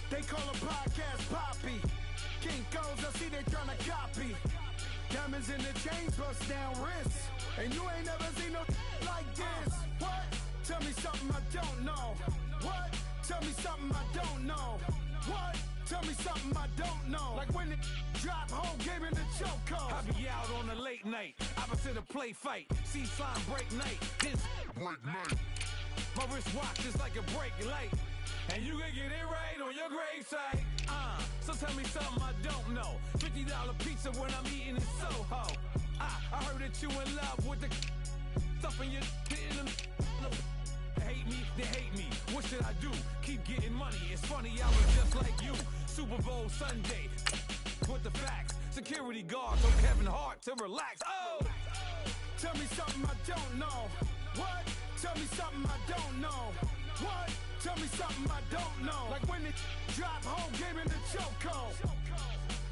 They call a podcast Poppy. Kinkos, I see they tryna copy. Diamonds in the chains, bust down wrists. And you ain't never seen no like this. What? Tell me something I don't know. What? Tell me something I don't know. What? Tell me something I don't know. Like when it drop home, gave me the chokehold. I be out on a late night, opposite a play fight. See sign break night, this break night. My wristwatch is like a break light. And you can get it right on your gravesite. So tell me something I don't know. $50 pizza when I'm eating in Soho. I heard that you in love with the stuff in your in them. Hate me, they hate me. What should I do? Keep getting money. It's funny, I was just like you. Super Bowl Sunday. With the facts. Security guard told Kevin Hart to relax. Oh! Tell me something I don't know. What? Tell me something I don't know. What? Tell me something I don't know. Like when it drop home, gave me the chokehold.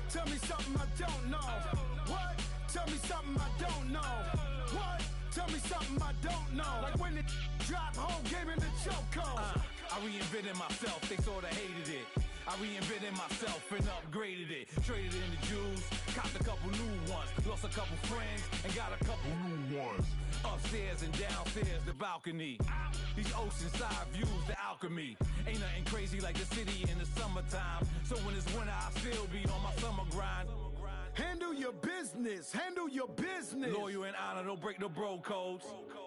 Tell me something I don't know. What? Tell me something I don't know. What? Tell me something I don't know. Like when it drop home, gave me the chokehold. I reinvented myself, they sorta hated it. I reinvented myself and upgraded it. Traded in the Jews, copped a couple new ones. Lost a couple friends and got a couple new ones. Upstairs and downstairs, the balcony. These oceanside views, the alchemy. Ain't nothing crazy like the city in the summertime. So when it's winter, I still be on my summer grind. Handle your business, handle your business. Loyal and honor, don't break the bro codes.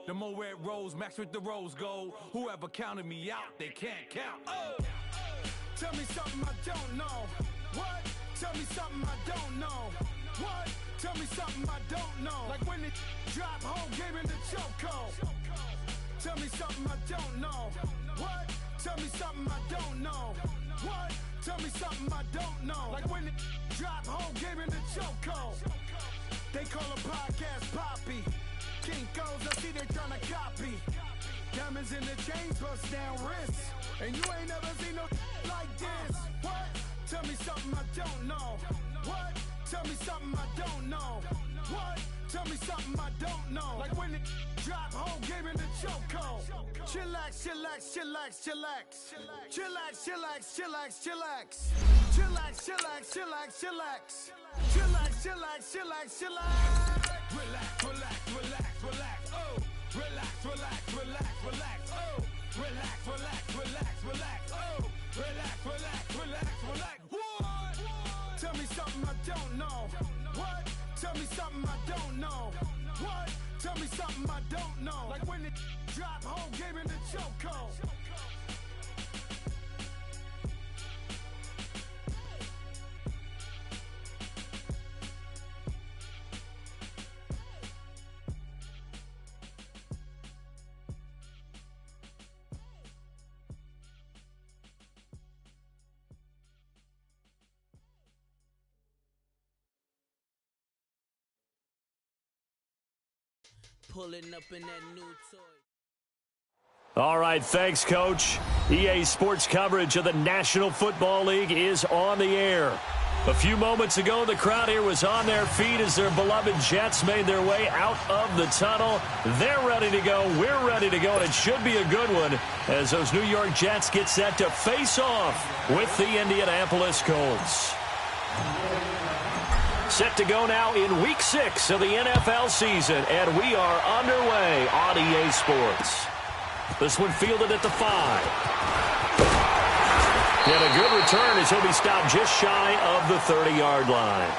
The more red rose, max with the rose gold. Whoever counted me out, they can't count. Oh! Tell me something I don't know. What? Tell me something I don't know. What? Tell me something I don't know. Like when it drop home, gave me the chokehold. Tell me something I don't know. What? Tell me something I don't know. What? Tell me something I don't know. Like when it drop home, gave me the chokehold. They call a podcast Poppy. Kinkos, I see they tryna copy. Diamonds in the chains, bust down wrists. And you ain't never seen no like this. What? Tell me something I don't know. What? Tell me something I don't know. What? Tell me something I don't know. Like when it drop home, gave me the chokehold. Chillax, chillax, chillax, chillax. Chillax, chillax, chillax, chillax. Chillax, chillax, chillax, chillax. Chillax, chillax, chillax, chillax. Relax, relax, relax, relax, oh! Relax, relax, relax, relax, oh! Relax, relax, relax, relax, oh! Relax, relax, relax, relax, what? Tell me something I don't know. What? Tell me something I don't know. What? Tell me something I don't know. Like when it drop home, gave me the chokehold. Pulling up in that new toy. All right, thanks, Coach. EA Sports coverage of the National Football League is on the air. A few moments ago, the crowd here was on their feet as their beloved Jets made their way out of the tunnel. They're ready to go. We're ready to go, and it should be a good one as those New York Jets get set to face off with the Indianapolis Colts. Set to go now in Week 6 of the NFL season, and we are underway on EA Sports. This one fielded at the 5. And a good return as he'll be stopped just shy of the 30-yard line.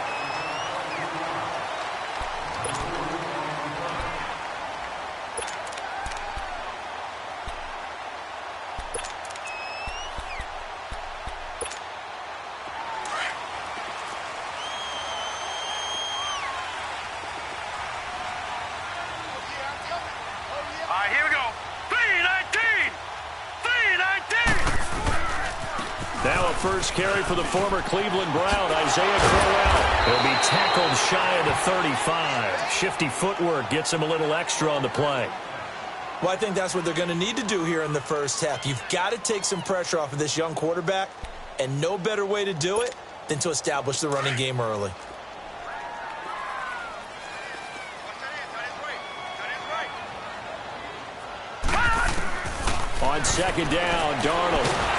Now a first carry for the former Cleveland Brown, Isaiah Crowell. He'll be tackled shy of the 35. Shifty footwork gets him a little extra on the play. Well, I think that's what they're going to need to do here in the first half. You've got to take some pressure off of this young quarterback, and no better way to do it than to establish the running game early. On second down, Darnold.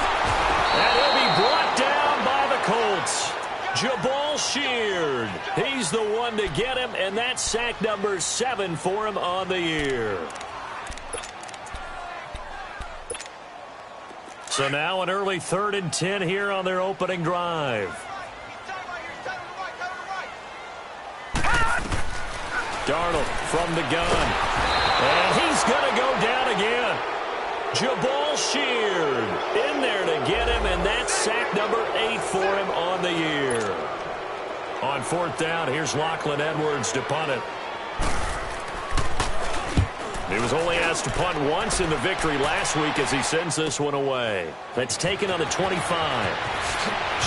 And he'll be brought Jabal Sheard. He's the one to get him, and that's sack number 7 for him on the year. So now an early 3rd and 10 here on their opening drive. Darnold from the gun. And he's going to go down again. Jabal Sheard in there to get him, and that's sack number 8 for him on the year. On 4th down, here's Lachlan Edwards to punt it. He was only asked to punt once in the victory last week as he sends this one away. That's taken on the 25.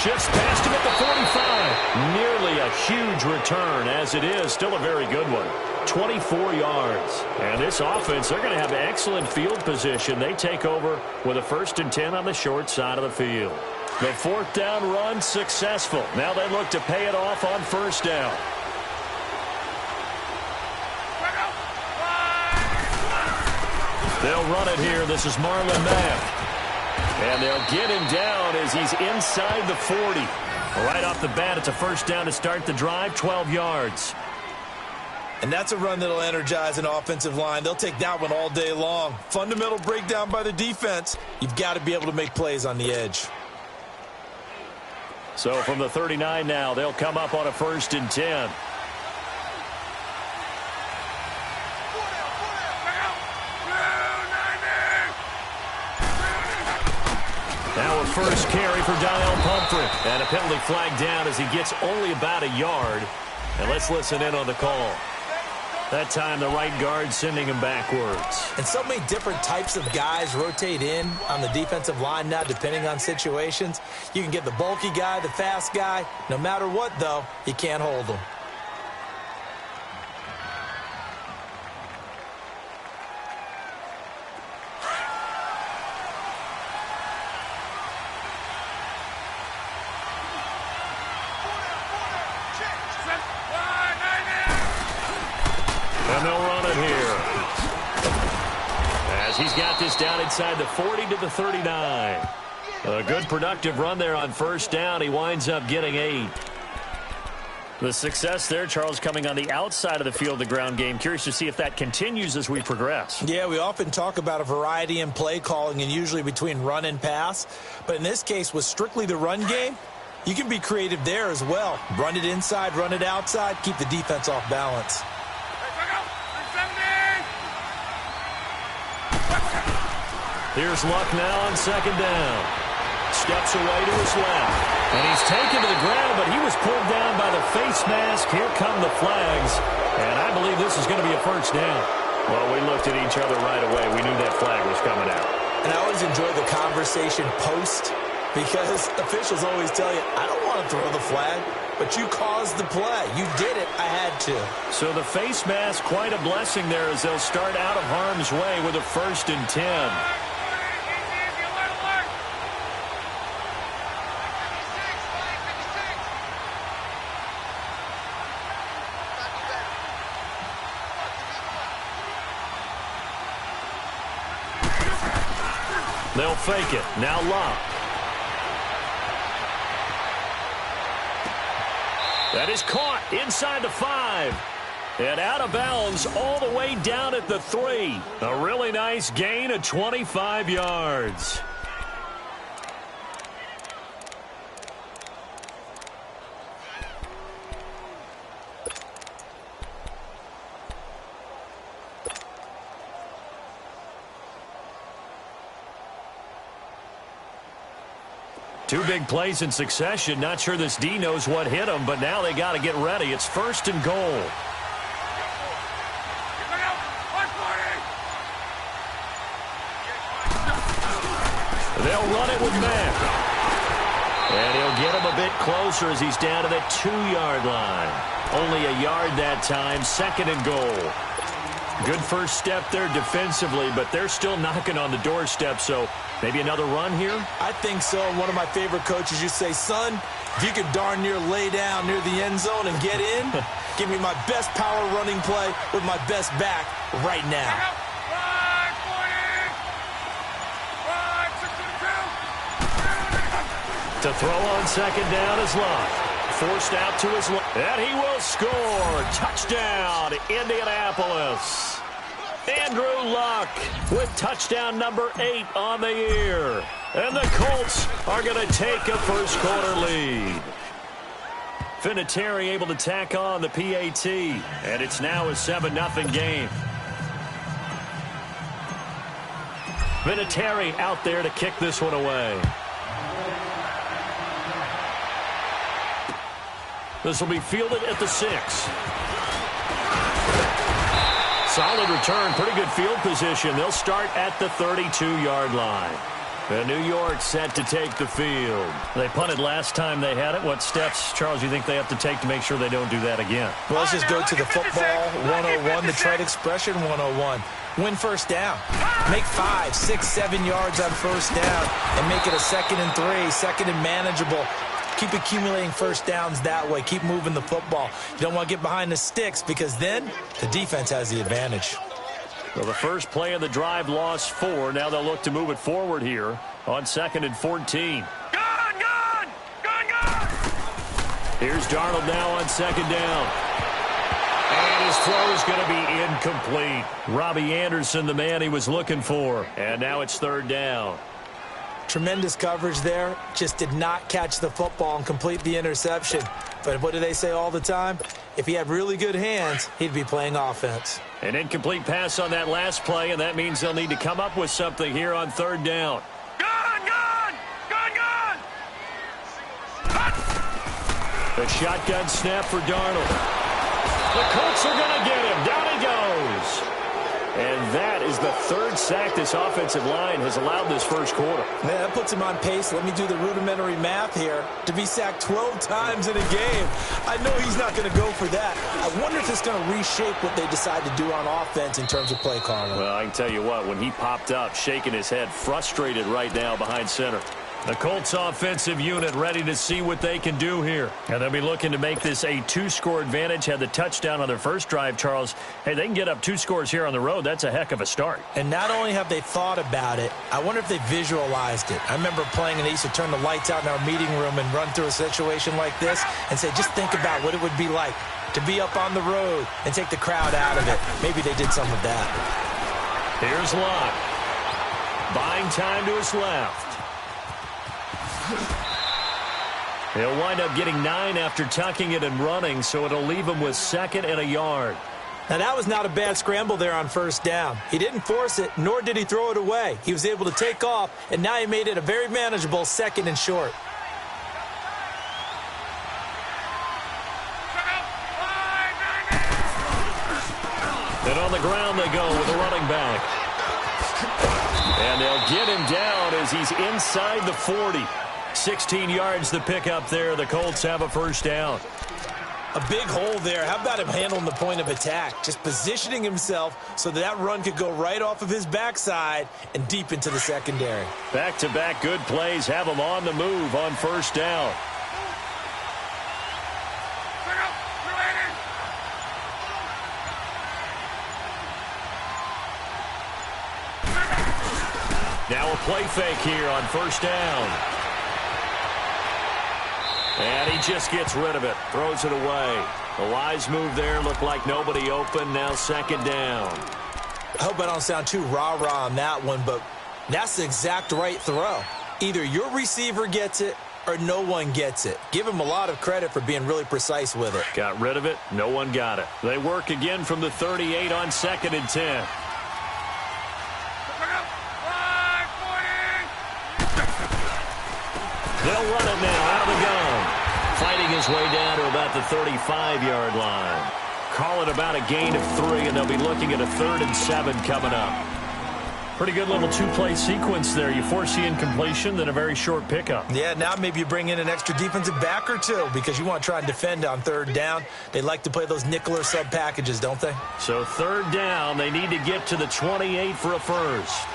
Shifts past him at the 45. Nearly a huge return as it is. Still a very good one. 24 yards. And this offense, they're going to have excellent field position. They take over with a 1st and 10 on the short side of the field. The 4th down run successful. Now they look to pay it off on 1st down. They'll run it here. This is Marlon Mack. And they'll get him down as he's inside the 40. Right off the bat, it's a 1st down to start the drive, 12 yards. And that's a run that'll energize an offensive line. They'll take that one all day long. Fundamental breakdown by the defense. You've got to be able to make plays on the edge. So from the 39 now, they'll come up on a 1st and 10. Now a first carry for Donnell Pumphrey. And a penalty flag down as he gets only about a yard. And let's listen in on the call. That time the right guard sending him backwards. And so many different types of guys rotate in on the defensive line now depending on situations. You can get the bulky guy, the fast guy. No matter what, though, you can't hold them. And they'll run it here. As he's got this down inside the 40 to the 39. A good productive run there on 1st down. He winds up getting 8. The success there, Charles, coming on the outside of the field, the ground game. Curious to see if that continues as we progress. Yeah, we often talk about a variety in play calling and usually between run and pass. But in this case, with strictly the run game, you can be creative there as well. Run it inside, run it outside, keep the defense off balance. Here's Luck now on 2nd down. Steps away to his left. And he's taken to the ground, but he was pulled down by the face mask. Here come the flags. And I believe this is going to be a 1st down. Well, we looked at each other right away. We knew that flag was coming out. And I always enjoy the conversation post because officials always tell you, I don't want to throw the flag, but you caused the play. You did it. I had to. So the face mask, quite a blessing there as they'll start out of harm's way with a 1st and 10. They'll fake it. Now Luck. That is caught inside the 5. And out of bounds all the way down at the 3. A really nice gain of 25 yards. Two big plays in succession. Not sure this D knows what hit him, but now they got to get ready. It's 1st and goal. They'll run it with Mack. And he'll get him a bit closer as he's down to the 2-yard line. Only a yard that time. 2nd and goal. Good first step there defensively, but they're still knocking on the doorstep, so maybe another run here? I think so. One of my favorite coaches used to say, son, if you could darn near lay down near the end zone and get in, give me my best power running play with my best back right now. To throw on 2nd down is Luck. forced out to his left, and he will score. Touchdown, Indianapolis. Andrew Luck with touchdown number 8 on the year. And the Colts are going to take a first-quarter lead. Vinatieri able to tack on the PAT, and it's now a 7-0 game. Vinatieri out there to kick this one away. This will be fielded at the 6. Solid return, pretty good field position. They'll start at the 32-yard line. And New York set to take the field. They punted last time they had it. What steps, Charles, you think they have to take to make sure they don't do that again? Well, let's just go to the football 101, the trade expression 101. Win first down. Make 5, 6, 7 yards on first down and make it a 2nd and 3, 2nd and manageable. Keep accumulating first downs that way. Keep moving the football. You don't want to get behind the sticks because then the defense has the advantage. Well, the first play of the drive lost 4. Now they'll look to move it forward here on 2nd and 14. Gone! Here's Darnold now on 2nd down. And his throw is going to be incomplete. Robbie Anderson, the man he was looking for. And now it's 3rd down. Tremendous coverage there. Just did not catch the football and complete the interception. But what do they say all the time? If he had really good hands, he'd be playing offense. An incomplete pass on that last play, and that means they'll need to come up with something here on 3rd down. Gone! The shotgun snap for Darnold. The Colts are going to get him. Down he goes. And that is the 3rd sack this offensive line has allowed this first quarter. Man, that puts him on pace. Let me do the rudimentary math here. To be sacked 12 times in a game. I know he's not going to go for that. I wonder if it's going to reshape what they decide to do on offense in terms of play calling. Well, I can tell you what, when he popped up, shaking his head, frustrated right now behind center. The Colts offensive unit ready to see what they can do here. And they'll be looking to make this a 2-score advantage. Had the touchdown on their first drive, Charles. Hey, they can get up 2 scores here on the road. That's a heck of a start. And not only have they thought about it, I wonder if they visualized it. I remember playing and they used to turn the lights out in our meeting room and run through a situation like this and say, just think about what it would be like to be up on the road and take the crowd out of it. Maybe they did some of that. Here's Locke. Buying time to his left. He'll wind up getting 9 after tucking it and running, so it'll leave him with 2nd and a yard. Now, that was not a bad scramble there on first down. He didn't force it, nor did he throw it away. He was able to take off, and now he made it a very manageable 2nd and short. And on the ground they go with a running back. And they'll get him down as he's inside the 40. 16 yards the pickup there. The Colts have a first down. A big hole there. How about him handling the point of attack? Just positioning himself so that run could go right off of his backside and deep into the secondary. Back-to-back good plays have him on the move on first down. Now a play fake here on first down. And he just gets rid of it, throws it away. A wise move there, looked like nobody open, now 2nd down. I hope I don't sound too rah-rah on that one, but that's the exact right throw. Either your receiver gets it or no one gets it. Give him a lot of credit for being really precise with it. Got rid of it, no one got it. They work again from the 38 on 2nd and 10. They'll run it now out of the gun. Fighting his way down to about the 35-yard line. Call it about a gain of 3, and they'll be looking at a 3rd and 7 coming up. Pretty good little 2-play sequence there. You force the incompletion, then a very short pickup. Yeah, now maybe you bring in an extra defensive back or 2 because you want to try and defend on 3rd down. They like to play those nickel or sub packages, don't they? So 3rd down, they need to get to the 28 for a first.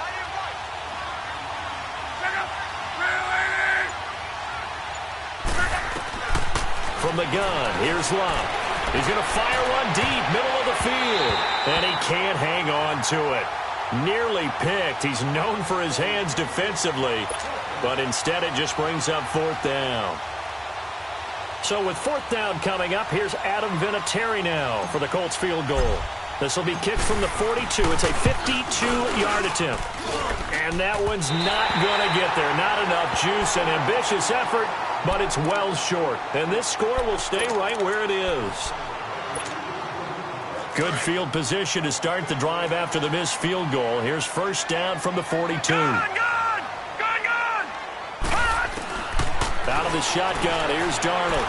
From the gun, here's Locke. He's going to fire one deep, middle of the field. And he can't hang on to it. Nearly picked. He's known for his hands defensively. But instead it just brings up 4th down. So with 4th down coming up, here's Adam Vinatieri now for the Colts field goal. This will be kicked from the 42. It's a 52-yard attempt. And that one's not going to get there. Not enough juice. An ambitious effort, but it's well short. And this score will stay right where it is. Good field position to start the drive after the missed field goal. Here's 1st down from the 42. Out of the shotgun, here's Darnold.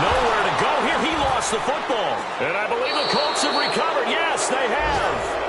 Nowhere to go here. He lost the football. And I believe the Colts have recovered. Yes, they have.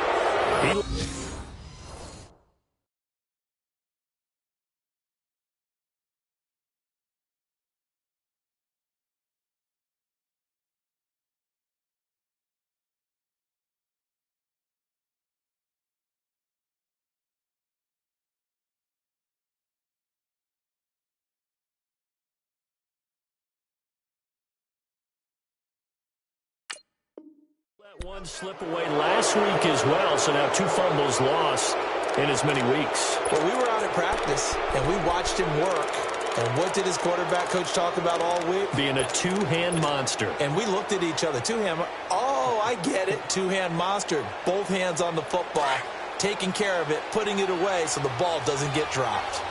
One slip away last week as well, so now 2 fumbles lost in as many weeks. Well, we were out at practice, and we watched him work. And what did his quarterback coach talk about all week? Being a 2-hand monster. And we looked at each other. 2-hand. Oh, I get it. 2-hand monster. Both hands on the football, taking care of it, putting it away so the ball doesn't get dropped.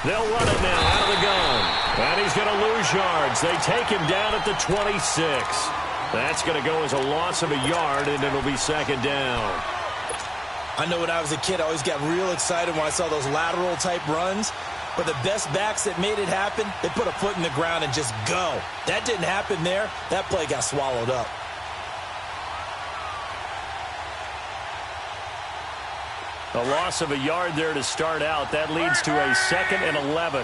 They'll run it now out of the gun. And he's going to lose yards. They take him down at the 26. That's going to go as a loss of a yard, and it'll be 2nd down. I know when I was a kid, I always got real excited when I saw those lateral-type runs. But the best backs that made it happen, they put a foot in the ground and just go. That didn't happen there. That play got swallowed up. A loss of a yard there to start out. That leads to a 2nd and 11.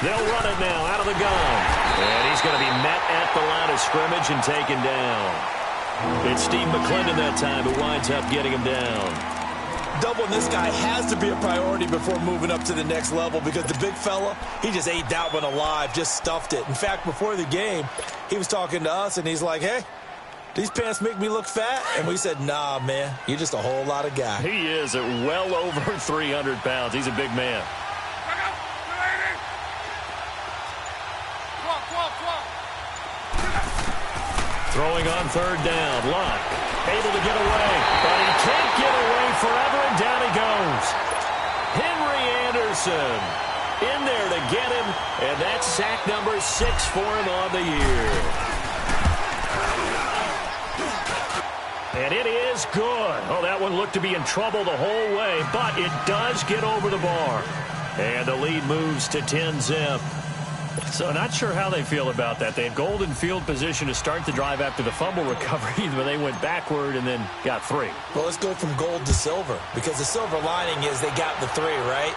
They'll run it now out of the gun. And he's going to be met at the line of scrimmage and taken down. It's Steve McClendon that time who winds up getting him down. Doubling this guy has to be a priority before moving up to the next level because the big fella, he just ate that one alive, just stuffed it. In fact, before the game, he was talking to us, and he's like, hey, these pants make me look fat? And we said, nah, man, you're just a whole lot of guy. He is at well over 300 pounds. He's a big man. Throwing on 3rd down. Luck able to get away, but he can't get away forever, and down he goes. Henry Anderson in there to get him, and that's sack number 6 for him on the year. And it is good. Oh, that one looked to be in trouble the whole way, but it does get over the bar. And the lead moves to 10-zip. So not sure how they feel about that. They had golden field position to start the drive after the fumble recovery, but they went backward and then got 3. Well, let's go from gold to silver, because the silver lining is they got the 3, right?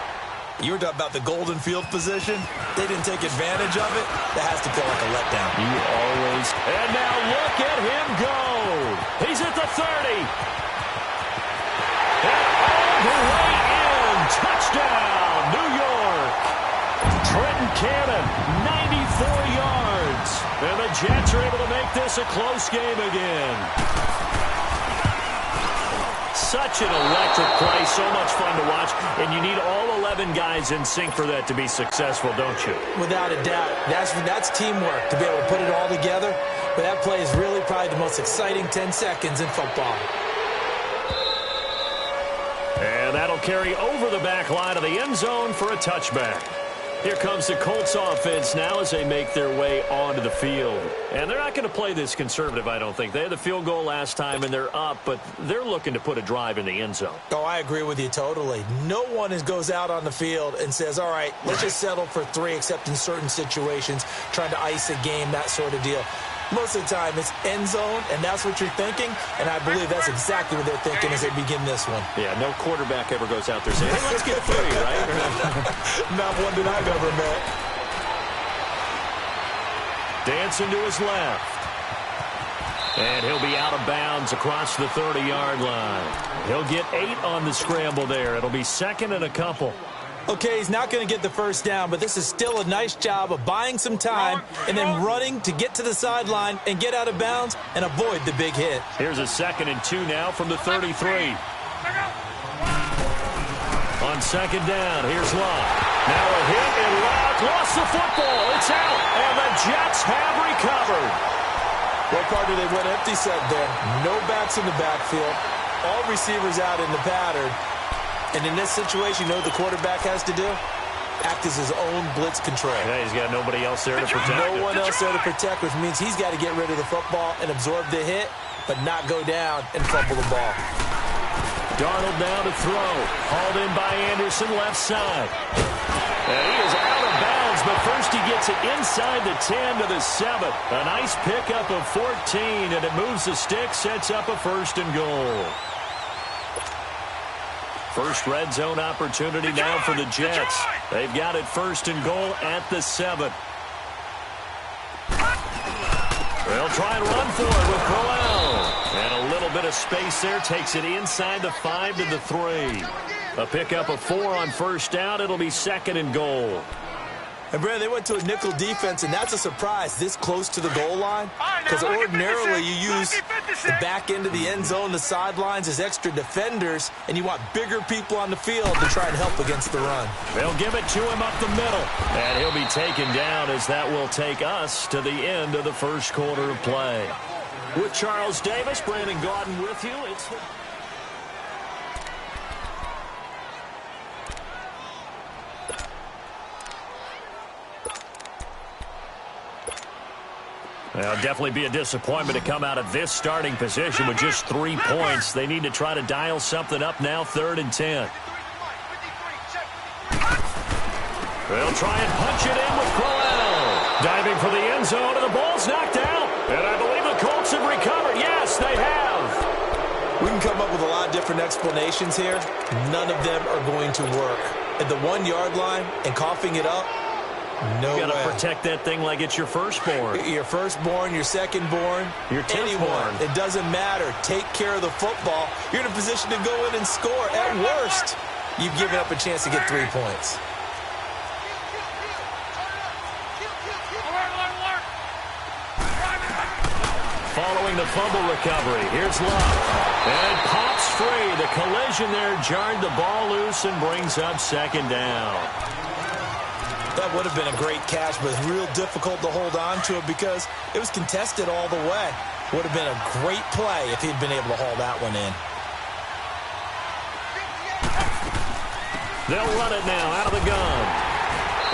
You were talking about the golden field position. They didn't take advantage of it. That has to feel like a letdown. You always. And now look at him go. He's at the 30. And all the way in. Touchdown, New York. Trenton Cannon, 94 yards. And the Jets are able to make this a close game again. Such an electric play, so much fun to watch, and you need all 11 guys in sync for that to be successful, don't you? Without a doubt. That's teamwork, to be able to put it all together. But that play is really probably the most exciting 10 seconds in football. And that'll carry over the back line of the end zone for a touchback. Here comes the Colts offense now as they make their way onto the field. And they're not going to play this conservative, I don't think. They had the field goal last time, and they're up, but they're looking to put a drive in the end zone. Oh, I agree with you totally. No one goes out on the field and says, all right, let's just settle for 3, except in certain situations, trying to ice a game, that sort of deal. Most of the time, it's end zone, and that's what you're thinking, and I believe that's exactly what they're thinking as they begin this one. Yeah, no quarterback ever goes out there saying, hey, let's get 3, right? Not one that I've ever met. Dancing to his left. And he'll be out of bounds across the 30-yard line. He'll get 8 on the scramble there. It'll be 2nd and a couple. Okay, he's not going to get the first down, but this is still a nice job of buying some time and then running to get to the sideline and get out of bounds and avoid the big hit. Here's a 2nd and 2 now from the 33. On 2nd down, here's Love. Now a hit, and Love lost the football. It's out, and the Jets have recovered. Well, partner, they went empty set there. No backs in the backfield. All receivers out in the pattern. And in this situation, you know what the quarterback has to do? Act as his own blitz control. Yeah, he's got nobody else there to protect him. No one else there to protect, which means he's got to get rid of the football and absorb the hit, but not go down and fumble the ball. Darnold now to throw. Hauled in by Anderson, left side. And he is out of bounds, but first he gets it inside the 10 to the 7. A nice pickup of 14, and it moves the stick, sets up a 1st and goal. First red zone opportunity now for the Jets. They've got it 1st and goal at the 7. They'll try and run for it with Crowell. And a little bit of space there. Takes it inside the 5 to the 3. A pickup of 4 on 1st down. It'll be 2nd and goal. And, Brad, they went to a nickel defense, and that's a surprise this close to the goal line. Because ordinarily you use the back end of the end zone, the sidelines as extra defenders, and you want bigger people on the field to try and help against the run. They'll give it to him up the middle. And he'll be taken down as that will take us to the end of the 1st quarter of play. With Charles Davis, Brandon Gaudin with you. It's Well, definitely be a disappointment to come out of this starting position with just 3 points. They need to try to dial something up now, 3rd and 10. They'll try and punch it in with Crowell. Diving for the end zone, and the ball's knocked out. And I believe the Colts have recovered. Yes, they have. We can come up with a lot of different explanations here. None of them are going to work. At the 1-yard line and coughing it up, no way. You got to protect that thing like it's your firstborn. Your firstborn, your secondborn, your anyone. It doesn't matter. Take care of the football. You're in a position to go in and score. At worst, you've given up a chance to get 3 points. Following the fumble recovery, here's Love. And it pops free. The collision there jarred the ball loose and brings up 2nd down. That would have been a great catch, but it's real difficult to hold on to it because it was contested all the way. Would have been a great play if he'd been able to haul that one in. They'll run it now out of the gun.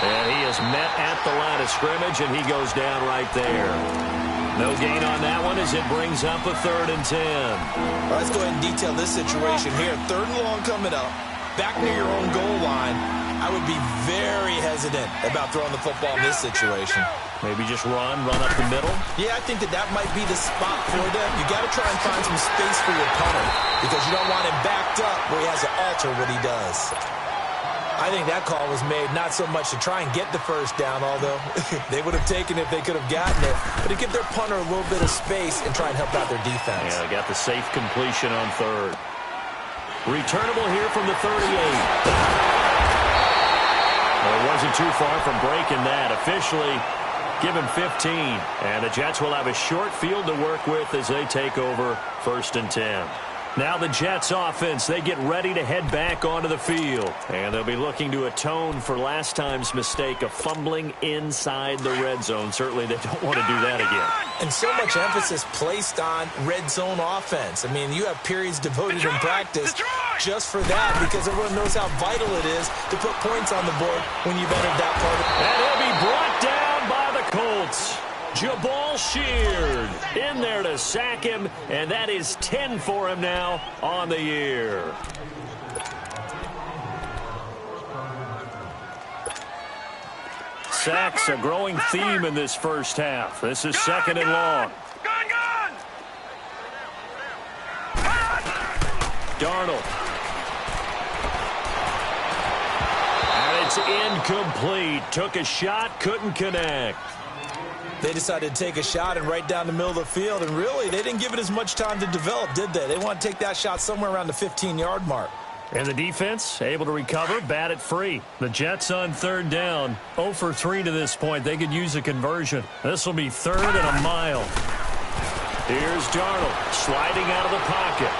And he is met at the line of scrimmage, and he goes down right there. No gain on that one as it brings up a 3rd and 10. Well, let's go ahead and detail this situation here. 3rd and long coming up. Back near your own goal line. I would be very hesitant about throwing the football in this situation. Maybe just run up the middle? Yeah, I think that might be the spot for them. You got to try and find some space for your punter because you don't want him backed up where he has to alter what he does. I think that call was made not so much to try and get the 1st down, although they would have taken it if they could have gotten it, but to give their punter a little bit of space and try and help out their defense. Yeah, they got the safe completion on 3rd. Returnable here from the 38. Well, it wasn't too far from breaking that. Officially given 15. And the Jets will have a short field to work with as they take over 1st and 10. Now the Jets offense, they get ready to head back onto the field. And they'll be looking to atone for last time's mistake of fumbling inside the red zone. Certainly they don't want to do that again. And so much emphasis placed on red zone offense. I mean, you have periods devoted in practice just for that because everyone knows how vital it is to put points on the board when you've entered that part of it. And he'll be brought down by the Colts. Jabal Sheard in there to sack him, and that is 10 for him now on the year. Sacks, a growing theme in this first half. This is 2nd and long. Darnold. And it's incomplete. Took a shot, couldn't connect. They decided to take a shot and right down the middle of the field, and really, they didn't give it as much time to develop, did they? They want to take that shot somewhere around the 15-yard mark. And the defense able to recover, bat it free. The Jets on third down, 0 for 3 to this point. They could use a conversion. This will be 3rd and a mile. Here's Darnold sliding out of the pocket.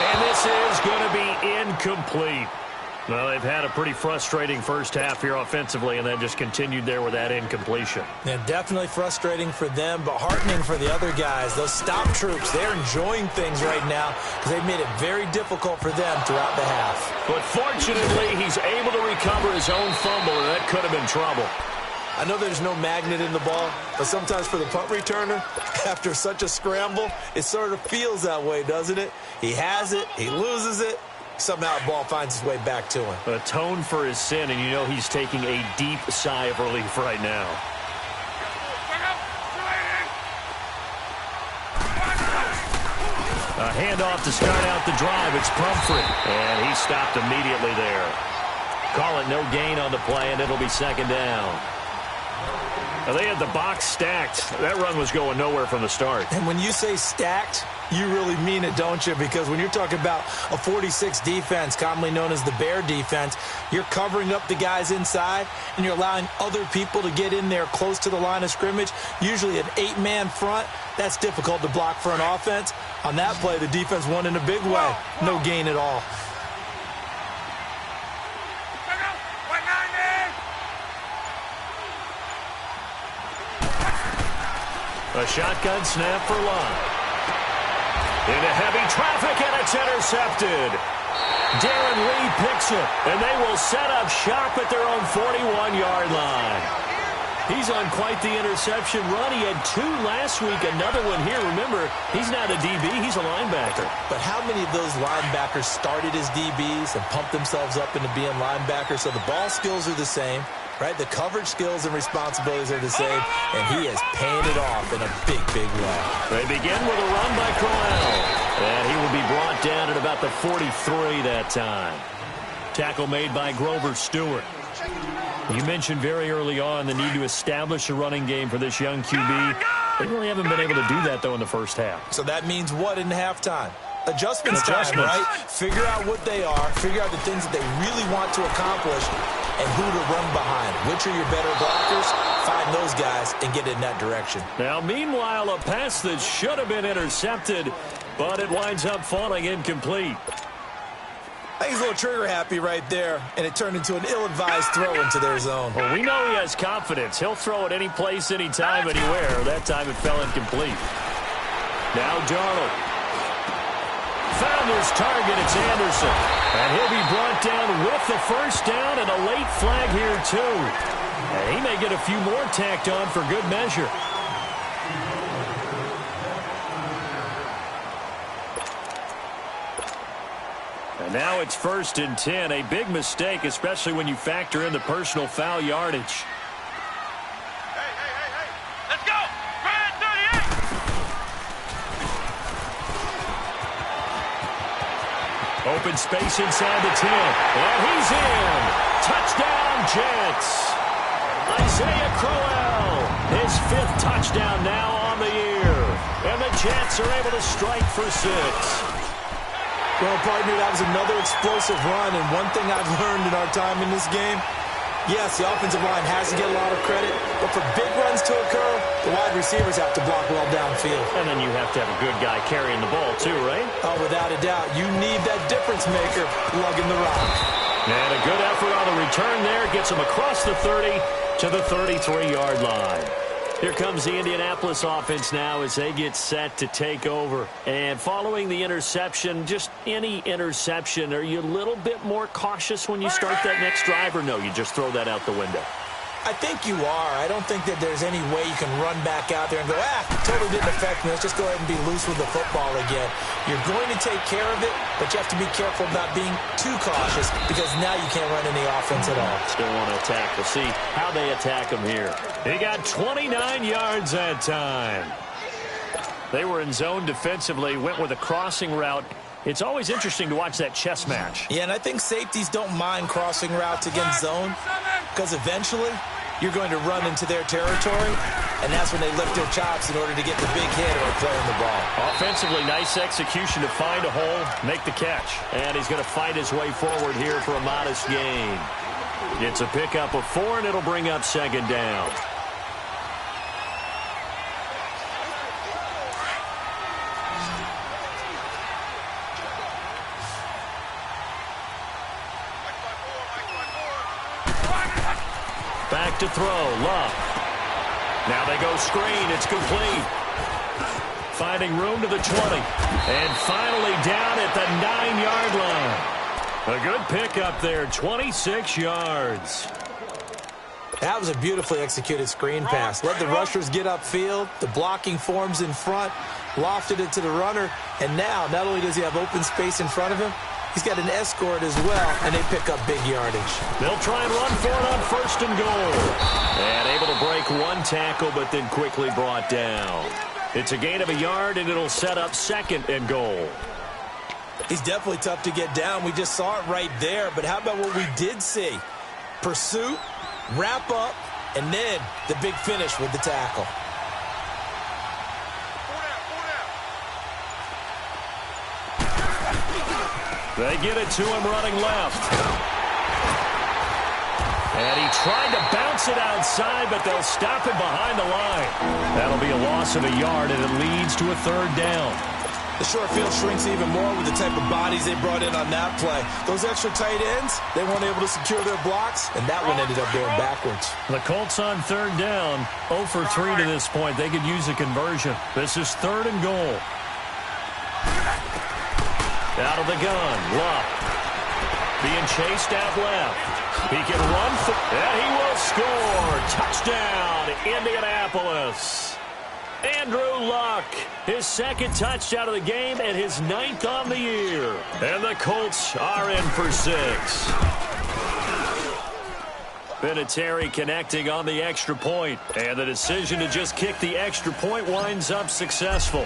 And this is going to be incomplete. Well, they've had a pretty frustrating first half here offensively, and then just continued there with that incompletion. Yeah, definitely frustrating for them, but heartening for the other guys. Those stop troops, they're enjoying things right now because they've made it very difficult for them throughout the half. But fortunately, he's able to recover his own fumble, and that could have been trouble. I know there's no magnet in the ball, but sometimes for the punt returner, after such a scramble, it sort of feels that way, doesn't it? He has it, he loses it. Somehow the ball finds its way back to him. Atone for his sin, and you know he's taking a deep sigh of relief right now. A handoff to start out the drive. It's Pumphrey, and he stopped immediately there. Call it no gain on the play, and it'll be 2nd down. Now, they had the box stacked. That run was going nowhere from the start. And when you say stacked, you really mean it, don't you? Because when you're talking about a 46 defense, commonly known as the Bear defense, you're covering up the guys inside, and you're allowing other people to get in there close to the line of scrimmage, usually an 8-man front. That's difficult to block for an offense. On that play, the defense won in a big way. No gain at all. A shotgun snap for Lott. Into heavy traffic, and it's intercepted. Darren Lee picks it, and they will set up shop at their own 41-yard line. He's on quite the interception run. He had 2 last week, another one here. Remember, he's not a DB, he's a linebacker. But how many of those linebackers started as DBs and pumped themselves up into being linebackers? So the ball skills are the same, right? The coverage skills and responsibilities are the same, and he has paid it off in a big, big way. They begin with a run by Crowell, and he will be brought down at about the 43 that time. Tackle made by Grover Stewart. You mentioned very early on the need to establish a running game for this young QB. They really haven't been able to do that, though, in the first half. So that means what in halftime? Adjustments time, right? Figure out what they are, figure out the things that they really want to accomplish, and who to run behind. Which are your better blockers? Find those guys and get in that direction. Now, meanwhile, a pass that should have been intercepted, but it winds up falling incomplete. I think he's a little trigger happy right there, and it turned into an ill-advised throw into their zone. Well, we know he has confidence. He'll throw it any place, anytime, anywhere. That time it fell incomplete. Now Darnold. Found his target. It's Anderson. And he'll be brought down with the first down and a late flag here, too. And he may get a few more tacked on for good measure. And now it's 1st and 10. A big mistake, especially when you factor in the personal foul yardage. Hey. Let's go. Ryan 38. Open space inside the 10. And he's in. Touchdown, Jets. Isaiah Crowell, his 5th touchdown now on the year. And the Jets are able to strike for 6. Well, partner, that was another explosive run, and one thing I've learned in our time in this game, yes, the offensive line has to get a lot of credit, but for big runs to occur, the wide receivers have to block well downfield. And then you have to have a good guy carrying the ball, too, right? Oh, without a doubt. You need that difference maker lugging the rock. And a good effort on the return there gets him across the 30 to the 33-yard line. Here comes the Indianapolis offense now as they get set to take over. And following the interception, just any interception, are you a little bit more cautious when you start that next drive, or no, you just throw that out the window? I think you are. I don't think that there's any way you can run back out there and go, totally didn't affect me. Let's just go ahead and be loose with the football again. You're going to take care of it, but you have to be careful about being too cautious because now you can't run any offense at all. Still want to attack. We'll see how they attack him here. He got 29 yards that time. They were in zone defensively, went with a crossing route. It's always interesting to watch that chess match. Yeah, and I think safeties don't mind crossing routes against zone because eventually you're going to run into their territory, and that's when they lift their chops in order to get the big hit or play on the ball. Offensively, nice execution to find a hole, make the catch. And he's going to fight his way forward here for a modest gain. It's a pickup of 4, and it'll bring up second down. Back to throw, Love. Now they go screen, it's complete. Finding room to the 20. And finally down at the 9-yard line. A good pickup there, 26 yards. That was a beautifully executed screen pass. Let the rushers get upfield, the blocking forms in front, lofted it to the runner, and now not only does he have open space in front of him, he's got an escort as well, and they pick up big yardage. They'll try and run for it on 1st and goal. And able to break one tackle, but then quickly brought down. It's a gain of a yard, and it'll set up 2nd and goal. He's definitely tough to get down. We just saw it right there, but how about what we did see? Pursuit, wrap up, and then the big finish with the tackle. They get it to him running left. And he tried to bounce it outside, but they'll stop him behind the line. That'll be a loss of a yard, and it leads to a 3rd down. The short field shrinks even more with the type of bodies they brought in on that play. Those extra tight ends, they weren't able to secure their blocks, and that one ended up going backwards. The Colts on 3rd down, 0 for 3 to this point. They could use a conversion. This is 3rd and goal. Out of the gun, Luck. Being chased out left. He can run, and he will score. Touchdown, Indianapolis. Andrew Luck, his 2nd touchdown of the game and his 9th on the year. And the Colts are in for 6. Vinatieri connecting on the extra point, and the decision to just kick the extra point winds up successful.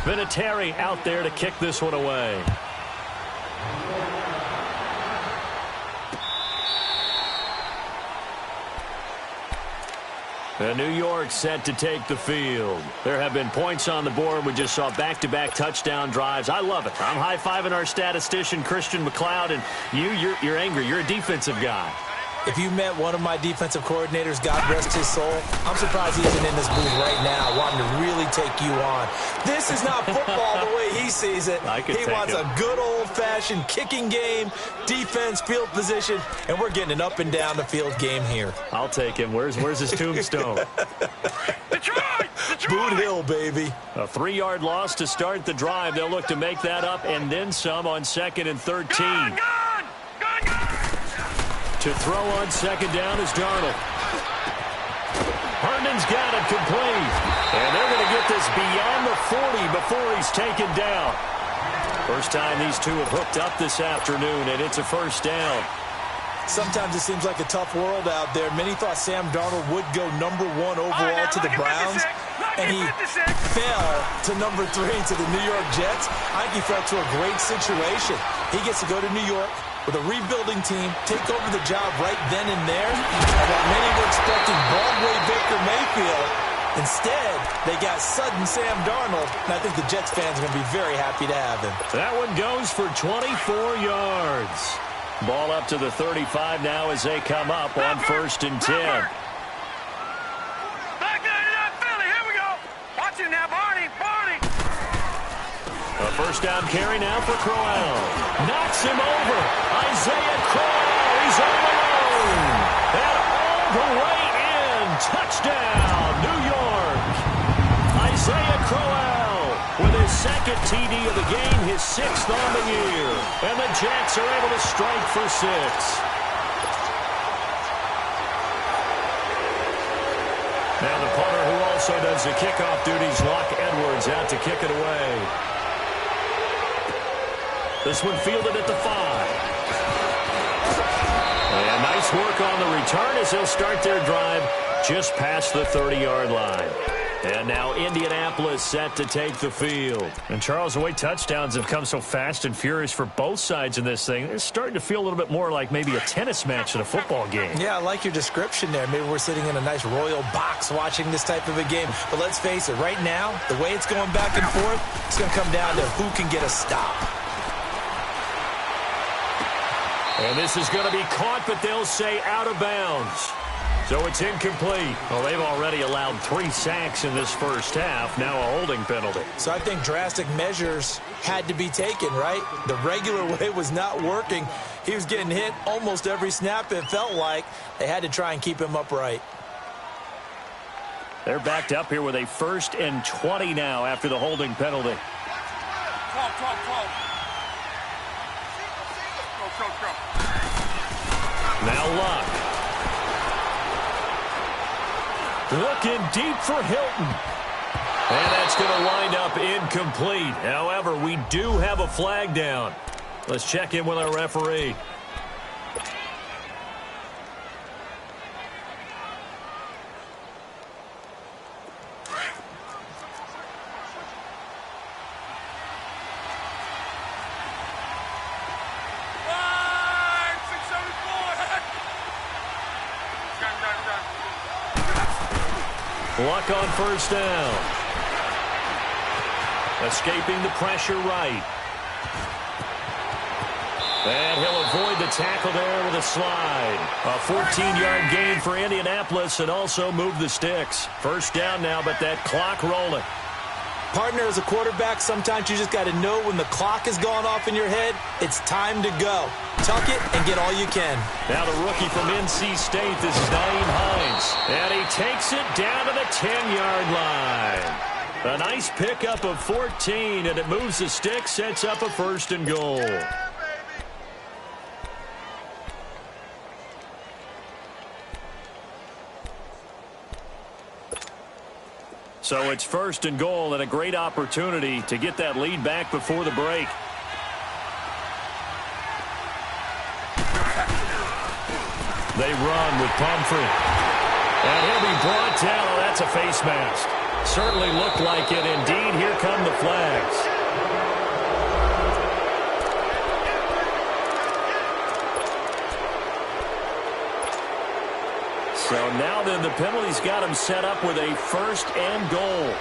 Vinatieri out there to kick this one away. And New York set to take the field. There have been points on the board. We just saw back-to-back touchdown drives. I love it. I'm high-fiving our statistician, Christian McLeod, and you're angry. You're a defensive guy. If you met one of my defensive coordinators, God rest his soul, I'm surprised he isn't in this booth right now wanting to really take you on. This is not football the way he sees it. He wants a good old-fashioned kicking game, defense, field position, and we're getting an up-and-down-the-field game here. I'll take him. Where's his tombstone? Detroit! Boot Hill, baby. A 3-yard loss to start the drive. They'll look to make that up and then some on 2nd and 13. To throw on 2nd down is Darnold. Herndon's got it complete. And they're going to get this beyond the 40 before he's taken down. First time these two have hooked up this afternoon, and it's a 1st down. Sometimes it seems like a tough world out there. Many thought Sam Darnold would go number 1 overall to the Browns, and he fell to number 3 to the New York Jets. I think he fell to a great situation. He gets to go to New York with a rebuilding team, take over the job right then and there. And while many were expecting Broadway Baker Mayfield, instead, they got sudden Sam Darnold, and I think the Jets fans are going to be very happy to have him. That one goes for 24 yards. Ball up to the 35 now as they come up on 1st and 10. Back there, Philly, here we go. Watch it now, Barney. A 1st down carry now for Crowell. Knocks him over. Isaiah Crowell, he's all alone. And all the way in. Touchdown, New York. Isaiah Crowell with his 2nd TD of the game, his 6th on the year. And the Jets are able to strike for 6. Now the punter who also does the kickoff duties, Locke Edwards, out to kick it away. This one fielded at the 5. And nice work on the return as they'll start their drive just past the 30-yard line. And now Indianapolis set to take the field. And Charles, the way touchdowns have come so fast and furious for both sides in this thing, it's starting to feel a little bit more like maybe a tennis match than a football game. Yeah, I like your description there. Maybe we're sitting in a nice royal box watching this type of a game. But let's face it, right now, the way it's going back and forth, it's going to come down to who can get a stop. And this is going to be caught, but they'll say out of bounds. So it's incomplete. Well, they've already allowed 3 sacks in this first half. Now a holding penalty. So I think drastic measures had to be taken, right? The regular way was not working. He was getting hit almost every snap, it felt like. They had to try and keep him upright. They're backed up here with a 1st and 20 now after the holding penalty. Now Luck. Looking deep for Hilton. And that's going to wind up incomplete. However, we do have a flag down. Let's check in with our referee. Luck on first down. Escaping the pressure right. And he'll avoid the tackle there with a slide. A 14-yard gain for Indianapolis and also move the sticks. First down now, but that clock rolling. Partner, as a quarterback, sometimes you just got to know when the clock has gone off in your head, it's time to go. Tuck it and get all you can. Now the rookie from NC State, this is Naeem Hines. And he takes it down to the 10-yard line. A nice pickup of 14, and it moves the stick, sets up a 1st and goal. So it's 1st and goal and a great opportunity to get that lead back before the break. They run with Pumphrey. And he'll be brought down. Oh, that's a face mask. Certainly looked like it. Indeed, here come the flags. So now then the penalty's got him set up with a 1st and goal.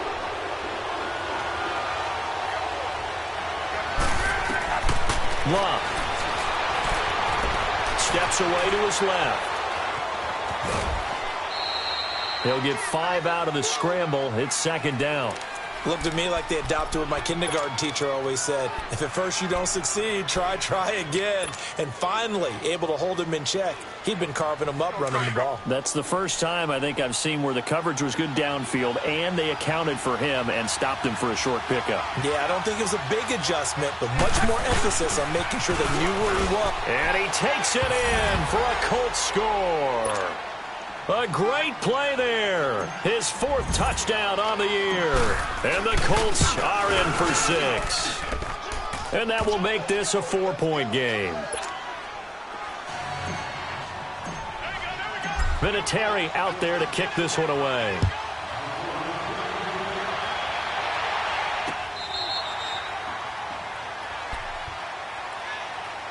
Luck. Steps away to his left. He'll get 5 out of the scramble. It's 2nd down. Looked to me like they adopted what my kindergarten teacher always said. If at first you don't succeed, try again. And finally, able to hold him in check. He'd been carving him up running the ball. That's the first time I think I've seen where the coverage was good downfield and they accounted for him and stopped him for a short pickup. Yeah, I don't think it was a big adjustment, but much more emphasis on making sure they knew where he was. And he takes it in for a Colts score. A great play there. His 4th touchdown on the year. And the Colts are in for 6. And that will make this a 4-point game. Vinatieri out there to kick this one away.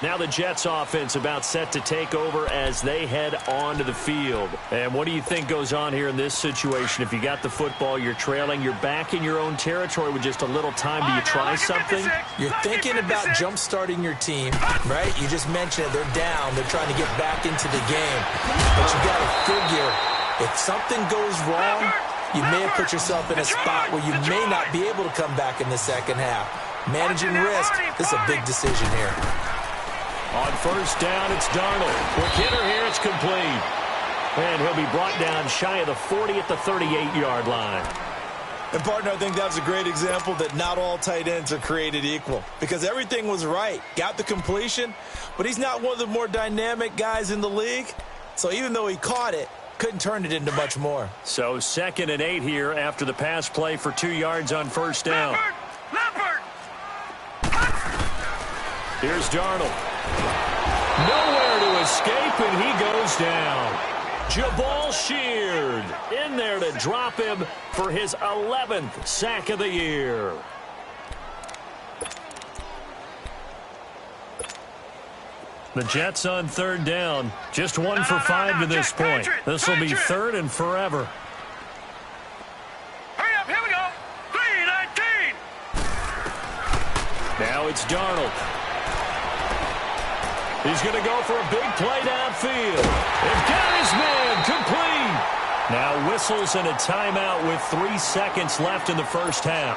Now the Jets offense about set to take over as they head onto the field. And what do you think goes on here in this situation? If you got the football, you're trailing, you're back in your own territory with just a little time. Do you try something? You're thinking about jump-starting your team, right? You just mentioned it. They're down. They're trying to get back into the game. But you got to figure, if something goes wrong, you may have put yourself in a spot where you may not be able to come back in the second half. Managing risk, this is a big decision here. On first down, it's Darnold. Quick hitter here, it's complete. And he'll be brought down shy of the 40 at the 38-yard line. And, partner, I think that was a great example that not all tight ends are created equal. Because everything was right. Got the completion, but he's not one of the more dynamic guys in the league. So even though he caught it, couldn't turn it into much more. So 2nd and 8 here after the pass play for 2 yards on first down. Leopard! Here's Darnold. Nowhere to escape, and he goes down. Jabal Sheard in there to drop him for his 11th sack of the year. The Jets on third down. Just 1 for 5 to this point. This will be third and forever. Hurry up, here we go. 3-19. Now it's Darnold. He's going to go for a big play downfield. They've got his man complete. Now whistles and a timeout with 3 seconds left in the first half.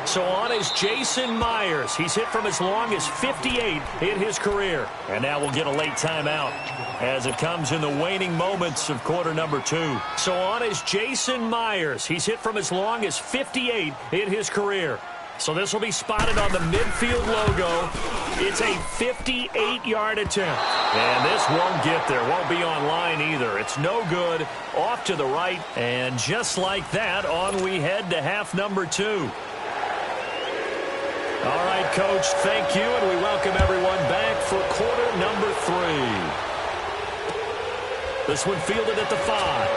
So on is Jason Myers. He's hit from as long as 58 in his career. And now we'll get a late timeout as it comes in the waning moments of quarter number 2. So on is Jason Myers. He's hit from as long as 58 in his career. So this will be spotted on the midfield logo. It's a 58-yard attempt. And this won't get there. Won't be on line either. It's no good. Off to the right. And just like that, on we head to half number 2. All right, Coach, thank you, and we welcome everyone back for quarter number 3. This one fielded at the 5.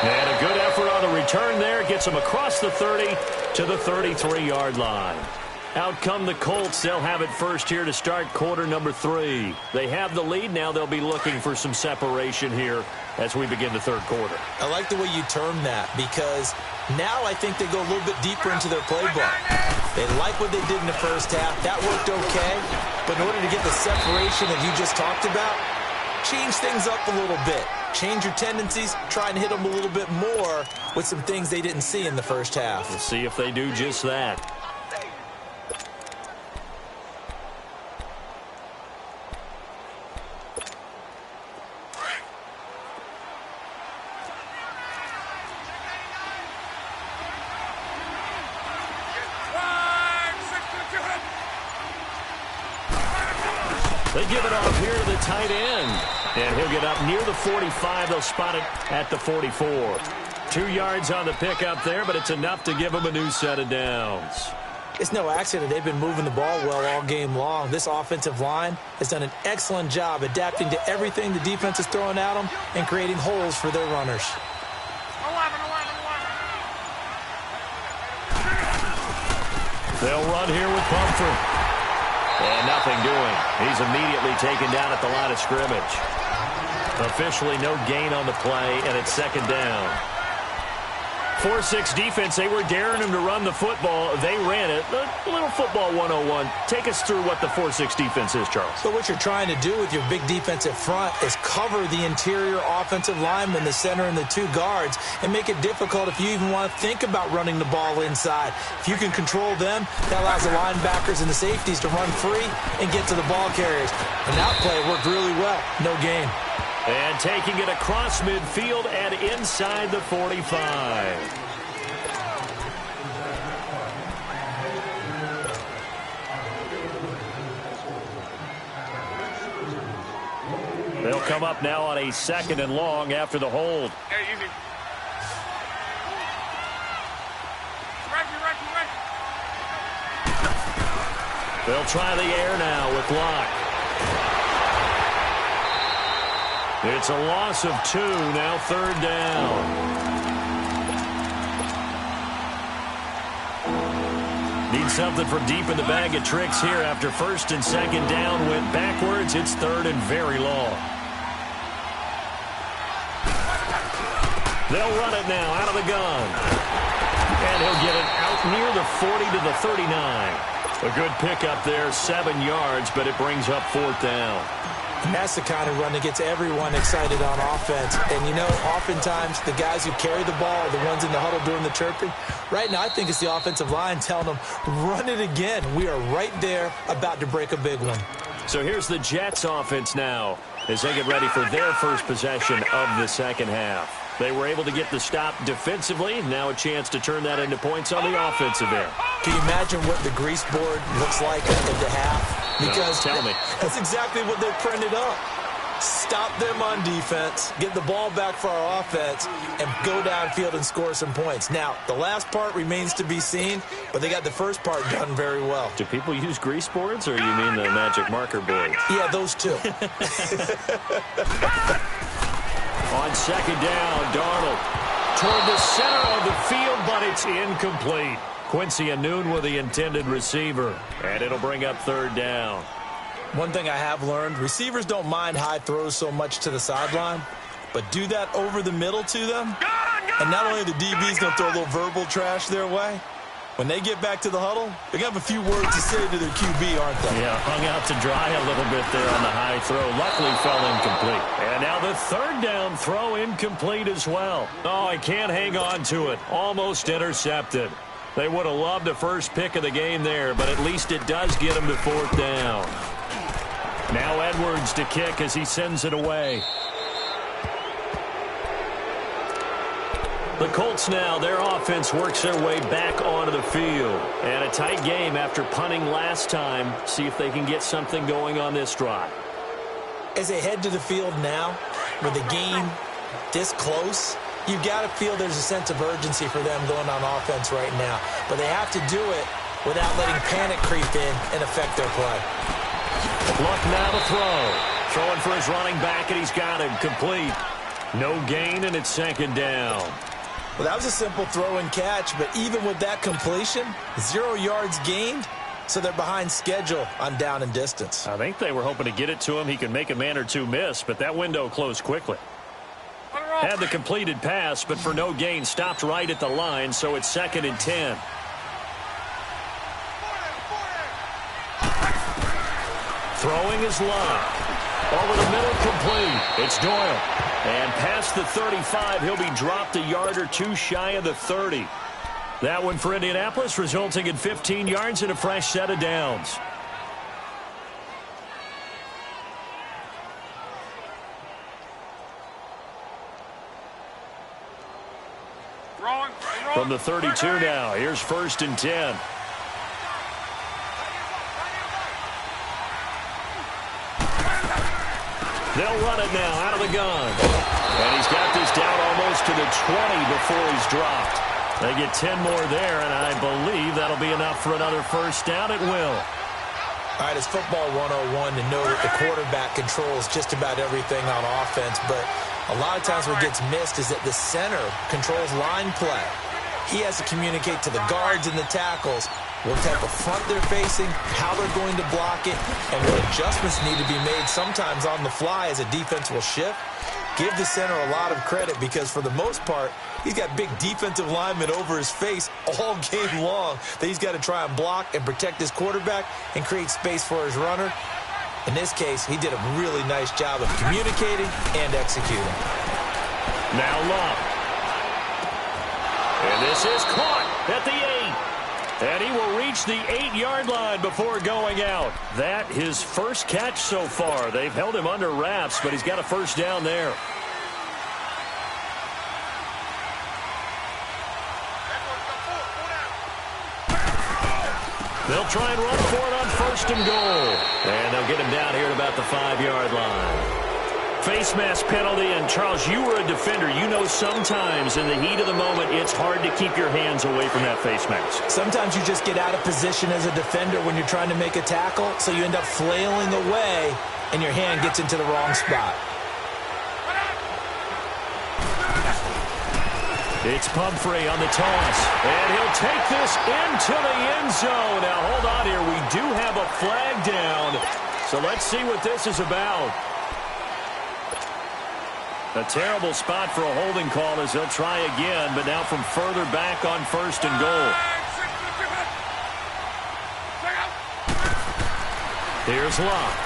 And a good effort on the return there. Gets him across the 30 to the 33-yard line. Out come the Colts. They'll have it first here to start quarter number 3. They have the lead. Now they'll be looking for some separation here as we begin the third quarter. I like the way you term that because now I think they go a little bit deeper into their playbook. They like what they did in the first half. That worked okay. But in order to get the separation that you just talked about, change things up a little bit. Change your tendencies. Try and hit them a little bit more with some things they didn't see in the first half. We'll see if they do just that. They give it off here to the tight end. And he'll get up near the 45. They'll spot it at the 44. 2 yards on the pickup there, but it's enough to give them a new set of downs. It's no accident they've been moving the ball well all game long. This offensive line has done an excellent job adapting to everything the defense is throwing at them and creating holes for their runners. 11. They'll run here with Bumford. And nothing doing. He's immediately taken down at the line of scrimmage. Officially no gain on the play, and it's second down. 4-6 defense, they were daring him to run the football. They ran it. A little football 101. Take us through what the 4-6 defense is, Charles. So what you're trying to do with your big defensive front is cover the interior offensive lineman, the center, and the 2 guards, and make it difficult if you even want to think about running the ball inside. If you can control them, that allows the linebackers and the safeties to run free and get to the ball carriers. And that play worked really well. No gain. And taking it across midfield and inside the 45. They'll come up now on a second and long after the hold. Hey, easy. They'll try the air now with Locke. It's a loss of 2, now third down. Need something from deep in the bag of tricks here after first and second down went backwards. It's third and very long. They'll run it now out of the gun. And he'll get it out near the 40 to the 39. A good pickup there, 7 yards, but it brings up fourth down. And that's the kind of run that gets everyone excited on offense. And, you know, oftentimes the guys who carry the ball are the ones in the huddle doing the chirping. Right now, I think it's the offensive line telling them, run it again. We are right there about to break a big one. So here's the Jets offense now as they get ready for their first possession of the second half. They were able to get the stop defensively. Now a chance to turn that into points on the offensive end. Can you imagine what the grease board looks like at the half? Because tell me. That's exactly what they printed up. stop them on defense, get the ball back for our offense, and go downfield and score some points. Now, the last part remains to be seen, but they got the first part done very well. Do people use grease boards, or you mean the magic marker boards? Yeah, those two. On second down, Darnold toward the center of the field, but it's incomplete. Quincy Anoon with the intended receiver, and it'll bring up third down. One thing I have learned, receivers don't mind high throws so much to the sideline, but do that over the middle to them, and not only are the DBs going to throw a little verbal trash their way, when they get back to the huddle, they're going to have a few words to say to their QB, aren't they? Yeah, hung out to dry a little bit there on the high throw. Luckily fell incomplete. And now the third down throw incomplete as well. Oh, I can't hang on to it. Almost intercepted. They would have loved the first pick of the game there, but at least it does get them to fourth down. Now Edwards to kick as he sends it away. The Colts now, their offense works their way back onto the field. And a tight game after punting last time. See if they can get something going on this drive. As they head to the field now, with the game this close, you've got to feel there's a sense of urgency for them going on offense right now. But they have to do it without letting panic creep in and affect their play. Luck now to throw. Throwing for his running back, and he's got him complete. No gain, and it's second down. Well, that was a simple throw and catch, but even with that completion, 0 yards gained, so they're behind schedule on down and distance. I think they were hoping to get it to him. He could make a man or two miss, but that window closed quickly. Had the completed pass, but for no gain, stopped right at the line, so it's 2nd and 10. Throwing is Love. Over the middle, complete. It's Doyle. And past the 35, he'll be dropped a yard or two shy of the 30. That one for Indianapolis, resulting in 15 yards and a fresh set of downs. From the 32 now, here's 1st and 10. They'll run it now out of the gun. And he's got this down almost to the 20 before he's dropped. They get 10 more there, and I believe that'll be enough for another first down. It will. All right, it's football 101 to know that the quarterback controls just about everything on offense, but a lot of times what gets missed is that the center controls line play. He has to communicate to the guards and the tackles what type of front they're facing, how they're going to block it, and what adjustments need to be made sometimes on the fly as a defense will shift. Give the center a lot of credit because for the most part, he's got big defensive linemen over his face all game long that he's got to try and block and protect his quarterback and create space for his runner. In this case, he did a really nice job of communicating and executing. Now Love. And this is caught at the 8. And he will reach the 8-yard line before going out. That his first catch so far. They've held him under wraps, but he's got a first down there. They'll try and run for it on 1st and goal. And they'll get him down here at about the 5-yard line. Face mask penalty, and Charles, you were a defender. You know sometimes in the heat of the moment, it's hard to keep your hands away from that face mask. Sometimes you just get out of position as a defender when you're trying to make a tackle, so you end up flailing away, and your hand gets into the wrong spot. It's Pumphrey on the toss, and he'll take this into the end zone. Now, hold on here. We do have a flag down, so let's see what this is about. A terrible spot for a holding call as they'll try again, but now from further back on 1st and goal. Here's Locke.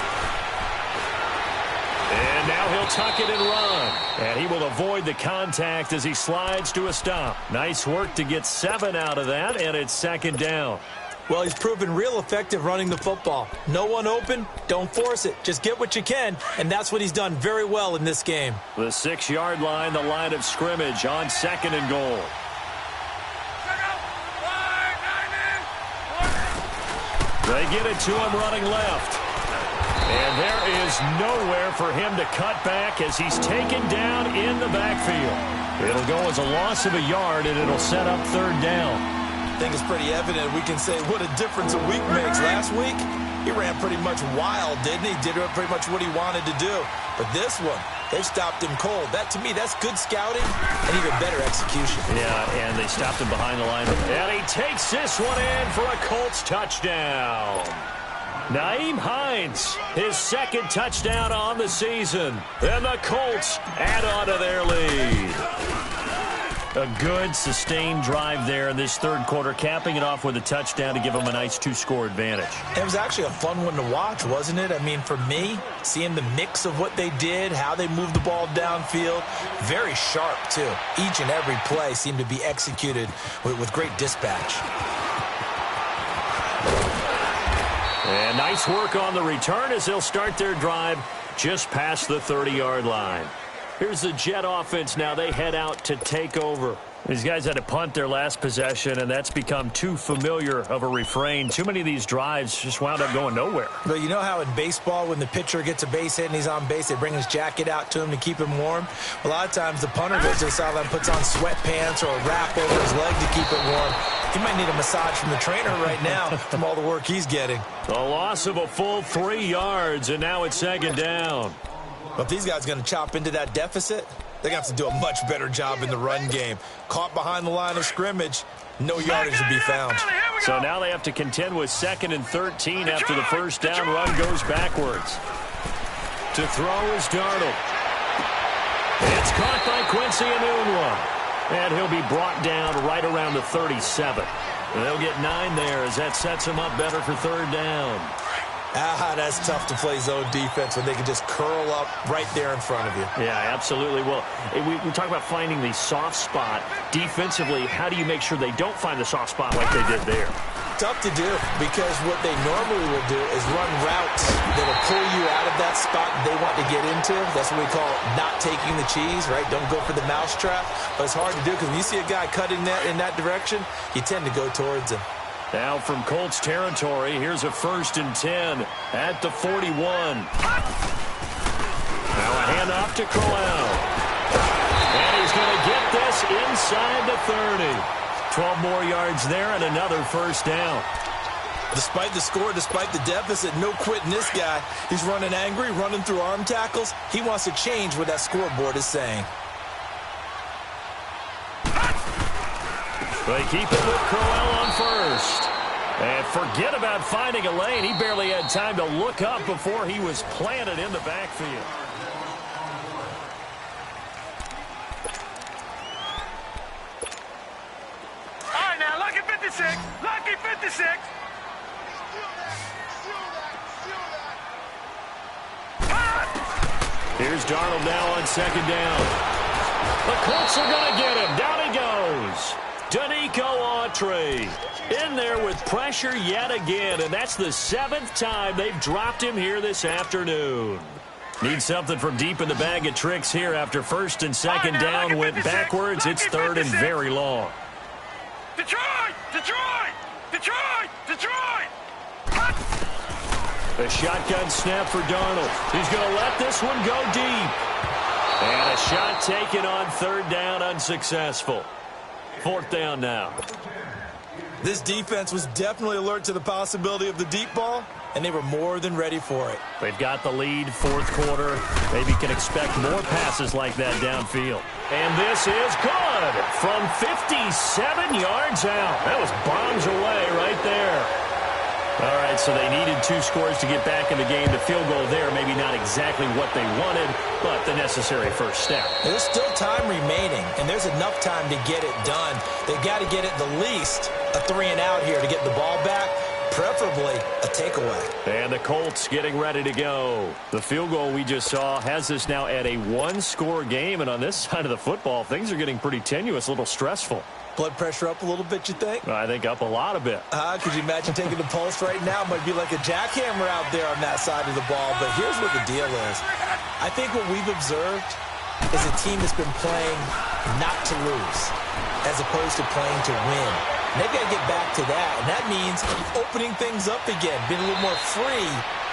And now he'll tuck it and run. And he will avoid the contact as he slides to a stop. Nice work to get 7 out of that, and it's 2nd down. Well, he's proven real effective running the football. No one open, don't force it. Just get what you can, and that's what he's done very well in this game. The 6-yard line, the line of scrimmage on 2nd and goal. They get it to him running left. And there is nowhere for him to cut back as he's taken down in the backfield. It'll go as a loss of a yard, and it'll set up third down. I think it's pretty evident. We can say what a difference a week makes. Last week, he ran pretty much wild, didn't he? Did pretty much what he wanted to do. But this one, they've stopped him cold. That, to me, that's good scouting and even better execution. Yeah, and they stopped him behind the line. And he takes this one in for a Colts touchdown. Nyheim Hines, his second touchdown on the season. And the Colts add on to their lead. A good, sustained drive there in this third quarter, capping it off with a touchdown to give them a nice two-score advantage. It was actually a fun one to watch, wasn't it? I mean, for me, seeing the mix of what they did, how they moved the ball downfield, very sharp, too. Each and every play seemed to be executed with great dispatch. And nice work on the return as they'll start their drive just past the 30-yard line. Here's the Jet offense now. They head out to take over. These guys had to punt their last possession, and that's become too familiar of a refrain. Too many of these drives just wound up going nowhere. But you know how in baseball, when the pitcher gets a base hit and he's on base, they bring his jacket out to him to keep him warm? A lot of times the punter goes to the sideline, puts on sweatpants or a wrap over his leg to keep it warm. He might need a massage from the trainer right now from all the work he's getting. A loss of a full 3 yards, and now it's second down. But if these guys are going to chop into that deficit, they're going to have to do a much better job in the run game. Caught behind the line of scrimmage, no yardage to be found. So now they have to contend with 2nd and 13 after the first down. Run goes backwards. To throw is Darnold. It's caught by Quincy Enunwa. And he'll be brought down right around the 37. And they'll get 9 there as that sets him up better for third down. That's tough to play zone defense when they can just curl up right there in front of you. Yeah, absolutely. Well, we talk about finding the soft spot. Defensively, how do you make sure they don't find the soft spot like they did there? Tough to do because what they normally will do is run routes that will pull you out of that spot they want to get into. That's what we call not taking the cheese, right? Don't go for the mousetrap. But it's hard to do because when you see a guy cutting that in that direction, you tend to go towards him. Now from Colts territory, here's a 1st and 10 at the 41. Now a handoff to Crowell. And he's going to get this inside the 30. 12 more yards there and another first down. Despite the score, despite the deficit, no quitting this guy. He's running angry, running through arm tackles. He wants to change what that scoreboard is saying. They keep it with Crowell on first. And forget about finding a lane. He barely had time to look up before he was planted in the backfield. All right, now, lucky 56. Lucky 56. Here's Darnold now on 2nd down. The Colts are going to get him. Down he goes. Danico Autry in there with pressure yet again, and that's the 7th time they've dropped him here this afternoon. Need something from deep in the bag of tricks here after 1st and 2nd down went backwards. It's 3rd and very long. Detroit! Detroit! Detroit! Detroit! A shotgun snap for Darnold. He's going to let this one go deep. And a shot taken on 3rd down, unsuccessful. 4th down now. This defense was definitely alert to the possibility of the deep ball, and they were more than ready for it. They've got the lead, 4th quarter. Maybe can expect more passes like that downfield. And this is good from 57 yards out. That was bombs away right there. All right, so they needed 2 scores to get back in the game. The field goal there, maybe not exactly what they wanted, but the necessary first step. There's still time remaining, and there's enough time to get it done. They've got to get at the least a 3-and-out here to get the ball back, preferably a takeaway. And the Colts getting ready to go. The field goal we just saw has us now at a 1-score game, and on this side of the football, things are getting pretty tenuous, a little stressful. Blood pressure up a little bit, you think? I think up a lot a bit. Could you imagine taking the pulse right now? Might be like a jackhammer out there on that side of the ball. But here's what the deal is. I think what we've observed is a team that's been playing not to lose as opposed to playing to win. And they've got to get back to that. And that means opening things up again, being a little more free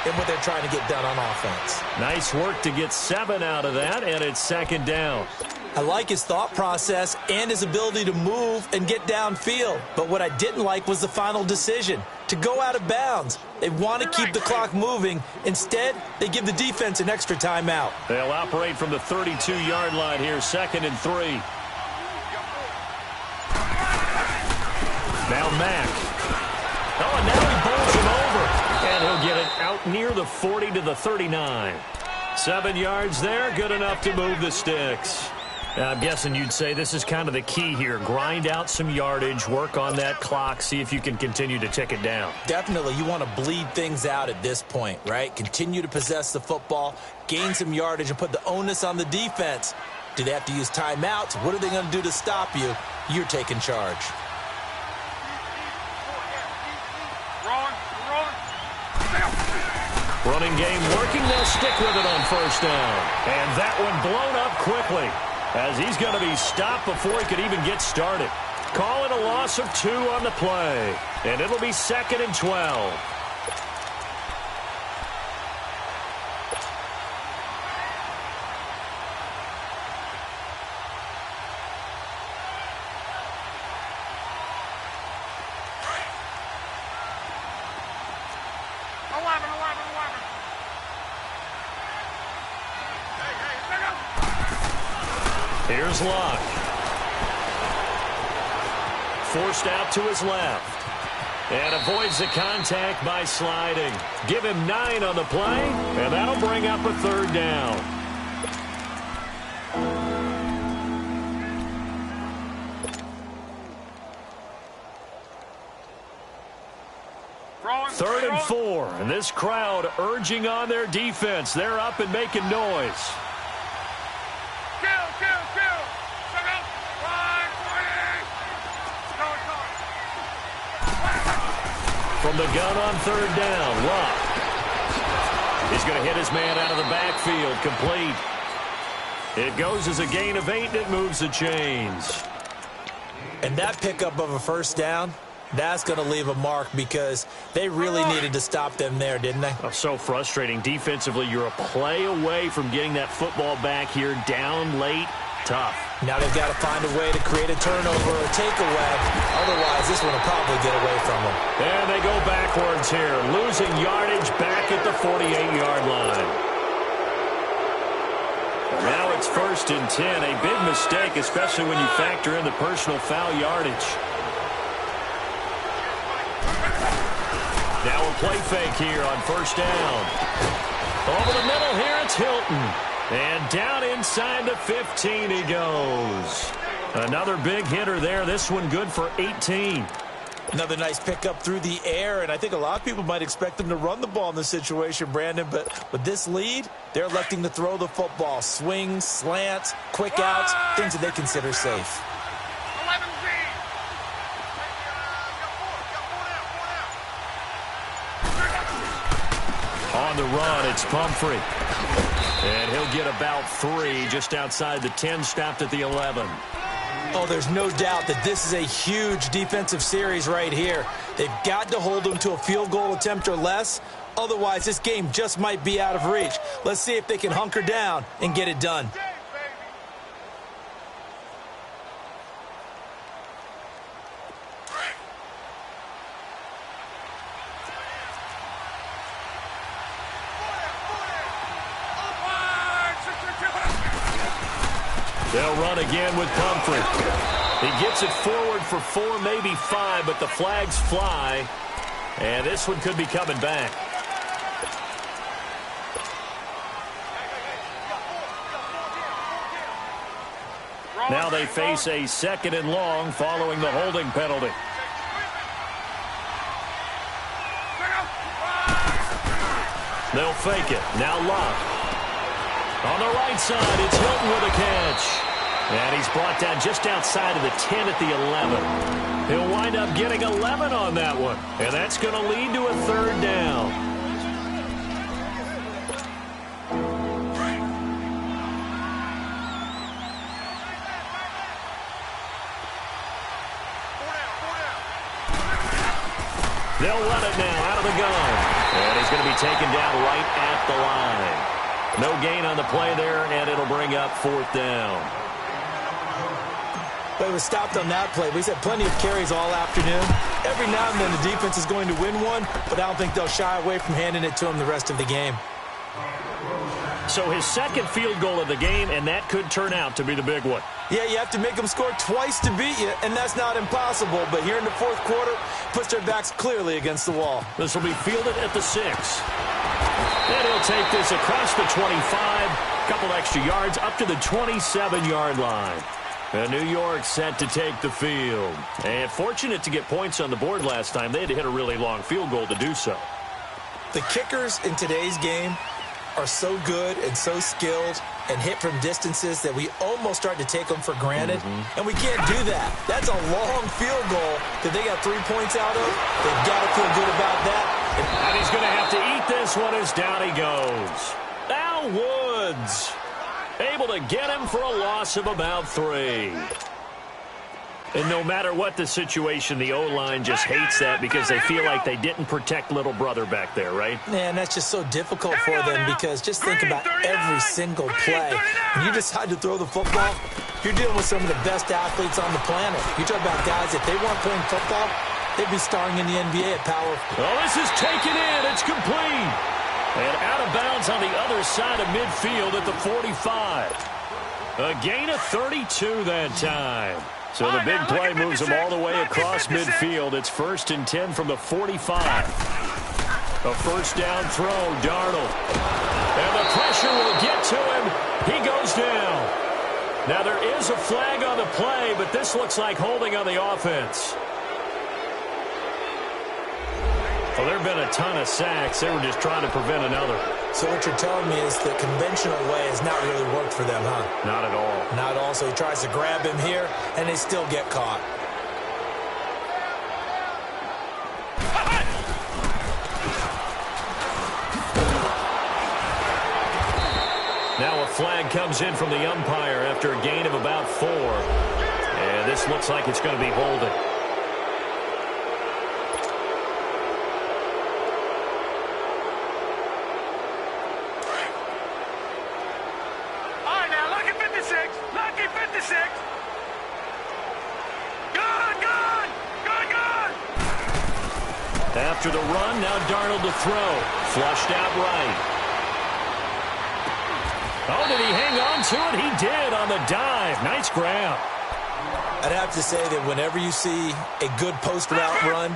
in what they're trying to get done on offense. Nice work to get 7 out of that, and it's second down. I like his thought process and his ability to move and get downfield. But what I didn't like was the final decision, to go out of bounds. They want to keep the clock moving. Instead, they give the defense an extra timeout. They'll operate from the 32-yard line here, 2nd and 3. Now Mack. Oh, and now he bowls him over. And he'll get it out near the 40 to the 39. 7 yards there, good enough to move the sticks. I'm guessing you'd say this is kind of the key here. Grind out some yardage, work on that clock, see if you can continue to tick it down. Definitely. You want to bleed things out at this point, right? Continue to possess the football, gain some yardage, and put the onus on the defense. Do they have to use timeouts? What are they going to do to stop you? You're taking charge. Running game working. They'll stick with it on first down. And that one blown up quickly, as he's going to be stopped before he could even get started. Calling a loss of 2 on the play. And it'll be 2nd and 12. Here's Locke. Forced out to his left. And avoids the contact by sliding. Give him 9 on the play, and that'll bring up a 3rd down. Third and 4, and this crowd urging on their defense. They're up and making noise. From the gun on 3rd down, Locke. He's going to hit his man out of the backfield, complete. It goes as a gain of 8, and it moves the chains. And that pickup of a first down, that's going to leave a mark because they really needed to stop them there, didn't they? Oh, so frustrating. Defensively, you're a play away from getting that football back here, down late. Tough. Now they've got to find a way to create a turnover or takeaway. Otherwise, this one will probably get away from them. And they go backwards here, losing yardage back at the 48-yard line. Now it's 1st and 10. A big mistake, especially when you factor in the personal foul yardage. Now a play fake here on 1st down. Over the middle here, it's Hilton. And down inside the 15 he goes. Another big hitter there. This one good for 18. Another nice pickup through the air, and I think a lot of people might expect them to run the ball in this situation, Brandon, but with this lead, they're electing to throw the football. Swings, slants, quick outs, things that they consider safe. On the run, it's Pumphrey. And he'll get about 3 just outside the 10, stopped at the 11. Oh, there's no doubt that this is a huge defensive series right here. They've got to hold them to a field goal attempt or less. Otherwise, this game just might be out of reach. Let's see if they can hunker down and get it done. They'll run again with Pumphrey. He gets it forward for 4, maybe 5, but the flags fly. And this one could be coming back. Now they face a 2nd and long following the holding penalty. They'll fake it. Now Locke. On the right side, it's Hilton with a catch. And he's brought down just outside of the 10 at the 11. He'll wind up getting 11 on that one. And that's going to lead to a 3rd down. They'll run it now out of the gun. And he's going to be taken down right at the line. No gain on the play there, and it'll bring up 4th down. But it was stopped on that play. We've had plenty of carries all afternoon. Every now and then the defense is going to win one, but I don't think they'll shy away from handing it to him the rest of the game. So his second field goal of the game, and that could turn out to be the big one. Yeah, you have to make them score twice to beat you, and that's not impossible. But here in the 4th quarter, puts their backs clearly against the wall. This will be fielded at the 6. And he'll take this across the 25, couple extra yards up to the 27-yard line. And New York set to take the field. And fortunate to get points on the board last time. They had to hit a really long field goal to do so. The kickers in today's game are so good and so skilled and hit from distances that we almost start to take them for granted. And we can't do that. That's a long field goal that they got 3 points out of. They've got to feel good about that. And he's going to have to eat this one as down he goes. Al Woods able to get him for a loss of about 3. And no matter what the situation, the O-line just hates that because they feel like they didn't protect little brother back there, right? Man, that's just so difficult for them because just think about every single play. When you decide to throw the football, you're dealing with some of the best athletes on the planet. You talk about guys, if they weren't playing football, they'd be starring in the NBA at power. Oh, this is taken in. It's complete. And out of bounds on the other side of midfield at the 45. A gain of 32 that time. So the big play moves them all the way across midfield. It's 1st and 10 from the 45. A first down throw, Darnold. And the pressure will get to him. He goes down. Now there is a flag on the play, but this looks like holding on the offense. Well, there have been a ton of sacks. They were just trying to prevent another. So what you're telling me is the conventional way has not really worked for them, huh? Not at all. Not at all. So he tries to grab him here, and they still get caught. Now a flag comes in from the umpire after a gain of about 4. And this looks like it's going to be holding. After the run, now Darnold to throw. Flushed out right. Oh, did he hang on to it? He did on the dive. Nice grab. I'd have to say that whenever you see a good post-route run,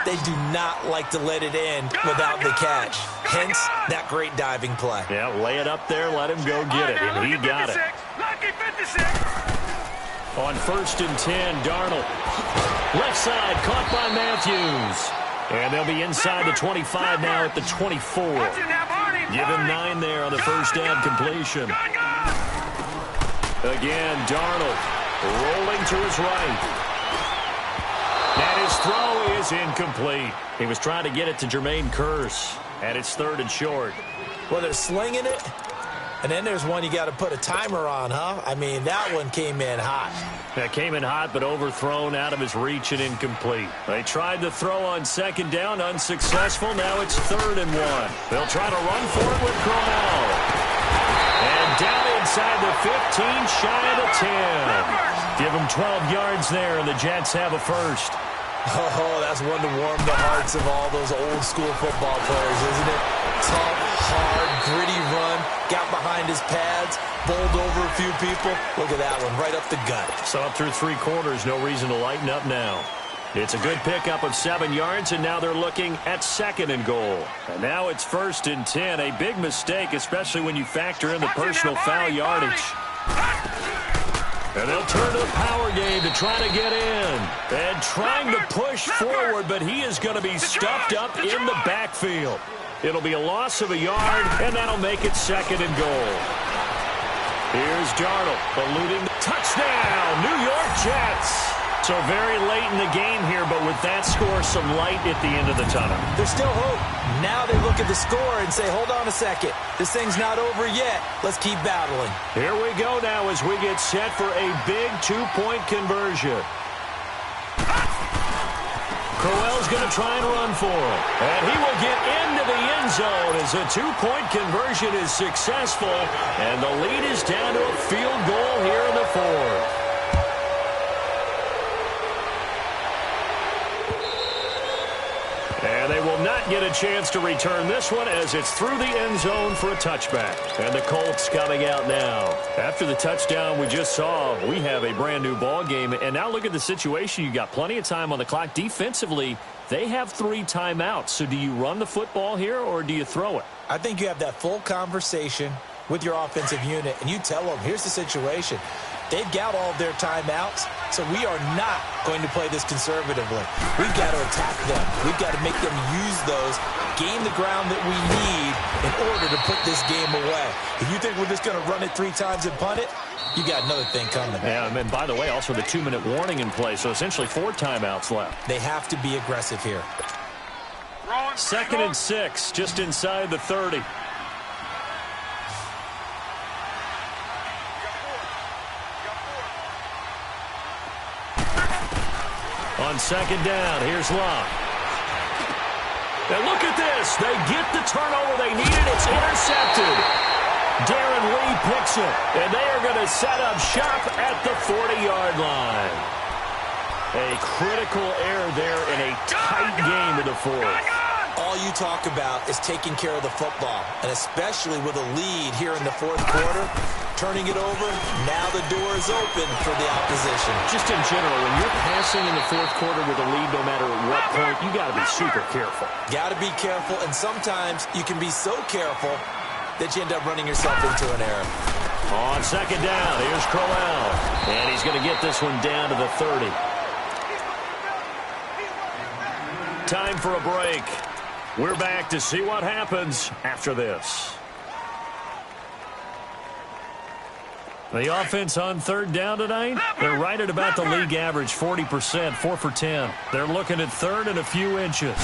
they do not like to let it end without the catch. Hence, that great diving play. Yeah, lay it up there, let him go get it, and he got it. On 1st and 10, Darnold. Left side, caught by Matthews. And they'll be inside the 25 now at the 24. Give him 9 there on the first down completion. Again, Darnold rolling to his right. And his throw is incomplete. He was trying to get it to Jermaine Kearse. And it's 3rd and short. Well, they're slinging it. And then there's one you got to put a timer on, huh? I mean, that one came in hot. That came in hot, but overthrown, out of his reach and incomplete. They tried to throw on 2nd down, unsuccessful. Now it's 3rd and 1. They'll try to run for it with Crowell. And down inside the 15, shy of the 10. Give them 12 yards there, and the Jets have a first. Oh, that's one to warm the hearts of all those old-school football players, isn't it? Tough, hard, gritty run, got behind his pads, bowled over a few people. Look at that one, right up the gut. So up through 3 quarters, no reason to lighten up now. It's a good pickup of 7 yards, and now they're looking at 2nd and goal. And now it's 1st and 10, a big mistake, especially when you factor in the personal foul yardage. And they'll turn to the power game to try to get in. And trying to push forward, but he is going to be stuffed up in the backfield. It'll be a loss of a yard, and that'll make it 2nd and goal. Here's Darnold, eluding the touchdown, New York Jets. So very late in the game here, but with that score, some light at the end of the tunnel. There's still hope. Now they look at the score and say, hold on a second. This thing's not over yet. Let's keep battling. Here we go now as we get set for a big 2-point conversion. Crowell's going to try and run for it. And he will get into the end zone as a two-point conversion is successful. And the lead is down to a field goal here in the fourth. And they will not get a chance to return this one as it's through the end zone for a touchback. And the Colts coming out now. After the touchdown we just saw, we have a brand new ball game. And now look at the situation. You got plenty of time on the clock. Defensively, they have 3 timeouts. So do you run the football here or do you throw it? I think you have that full conversation with your offensive unit, and you tell them, here's the situation. They've got all of their timeouts, so we are not going to play this conservatively. We've got to attack them. We've got to make them use those, gain the ground that we need in order to put this game away. If you think we're just going to run it 3 times and punt it, you got another thing coming. Yeah, and by the way, also the 2-minute warning in play, so essentially 4 timeouts left. They have to be aggressive here. 2nd and 6, just inside the 30. On 2nd down, here's Locke. And look at this. They get the turnover they needed. It's intercepted. Darren Lee picks it. And they are going to set up shop at the 40-yard line. A critical error there in a tight game in the fourth. All you talk about is taking care of the football, and especially with a lead here in the fourth quarter, turning it over, now the door is open for the opposition. Just in general, when you're passing in the fourth quarter with a lead, no matter at what point, you got to be super careful. Got to be careful, and sometimes you can be so careful that you end up running yourself into an error. On 2nd down, here's Crowell, and he's going to get this one down to the 30. Time for a break. We're back to see what happens after this. The offense on 3rd down tonight, they're right at about the league average, 40%, 4 for 10. They're looking at 3rd and a few inches.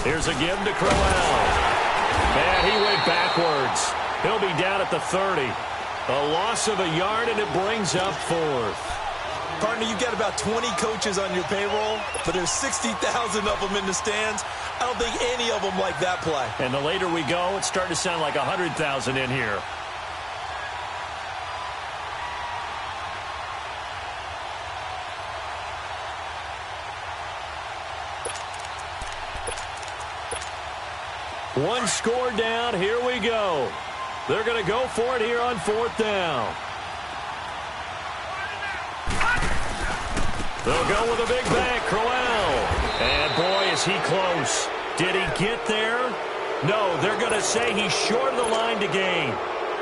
Here's a give to Crowell. And he went backwards. He'll be down at the 30. A loss of a yard, and it brings up 4th. Partner, you've got about 20 coaches on your payroll, but there's 60,000 of them in the stands. I don't think any of them like that play. And the later we go, it's starting to sound like 100,000 in here. One score down. Here we go. They're going to go for it here on 4th down. They'll go with a big bang, Crowell. And boy, is he close. Did he get there? No, they're going to say he's short of the line to gain.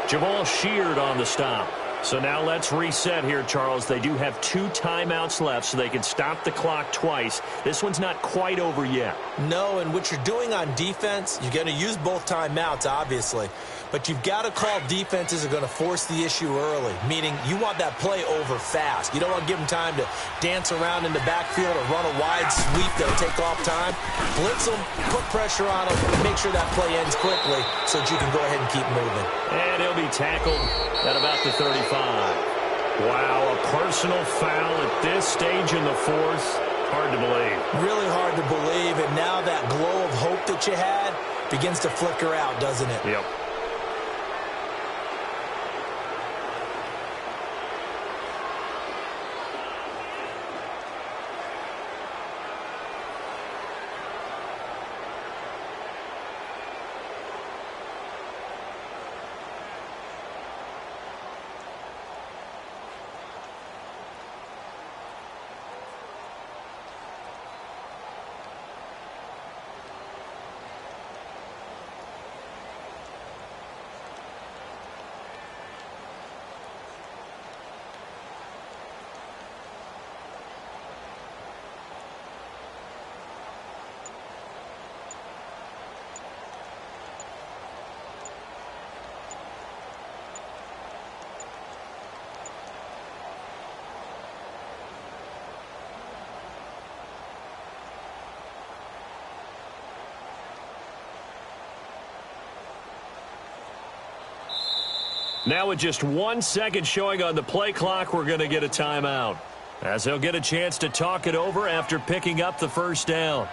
Jamal Sheard on the stop. So now let's reset here, Charles. They do have 2 timeouts left, so they can stop the clock twice. This one's not quite over yet. No, and what you're doing on defense, you're going to use both timeouts, obviously. But you've got to call defenses that are going to force the issue early, meaning you want that play over fast. You don't want to give them time to dance around in the backfield or run a wide sweep that'll take off time. Blitz them, put pressure on them, and make sure that play ends quickly so that you can go ahead and keep moving. And he'll be tackled at about the 35. Wow, a personal foul at this stage in the fourth. Hard to believe. Really hard to believe, and now that glow of hope that you had begins to flicker out, doesn't it? Yep. Now with just 1 second showing on the play clock, we're going to get a timeout. as he'll get a chance to talk it over after picking up the first down.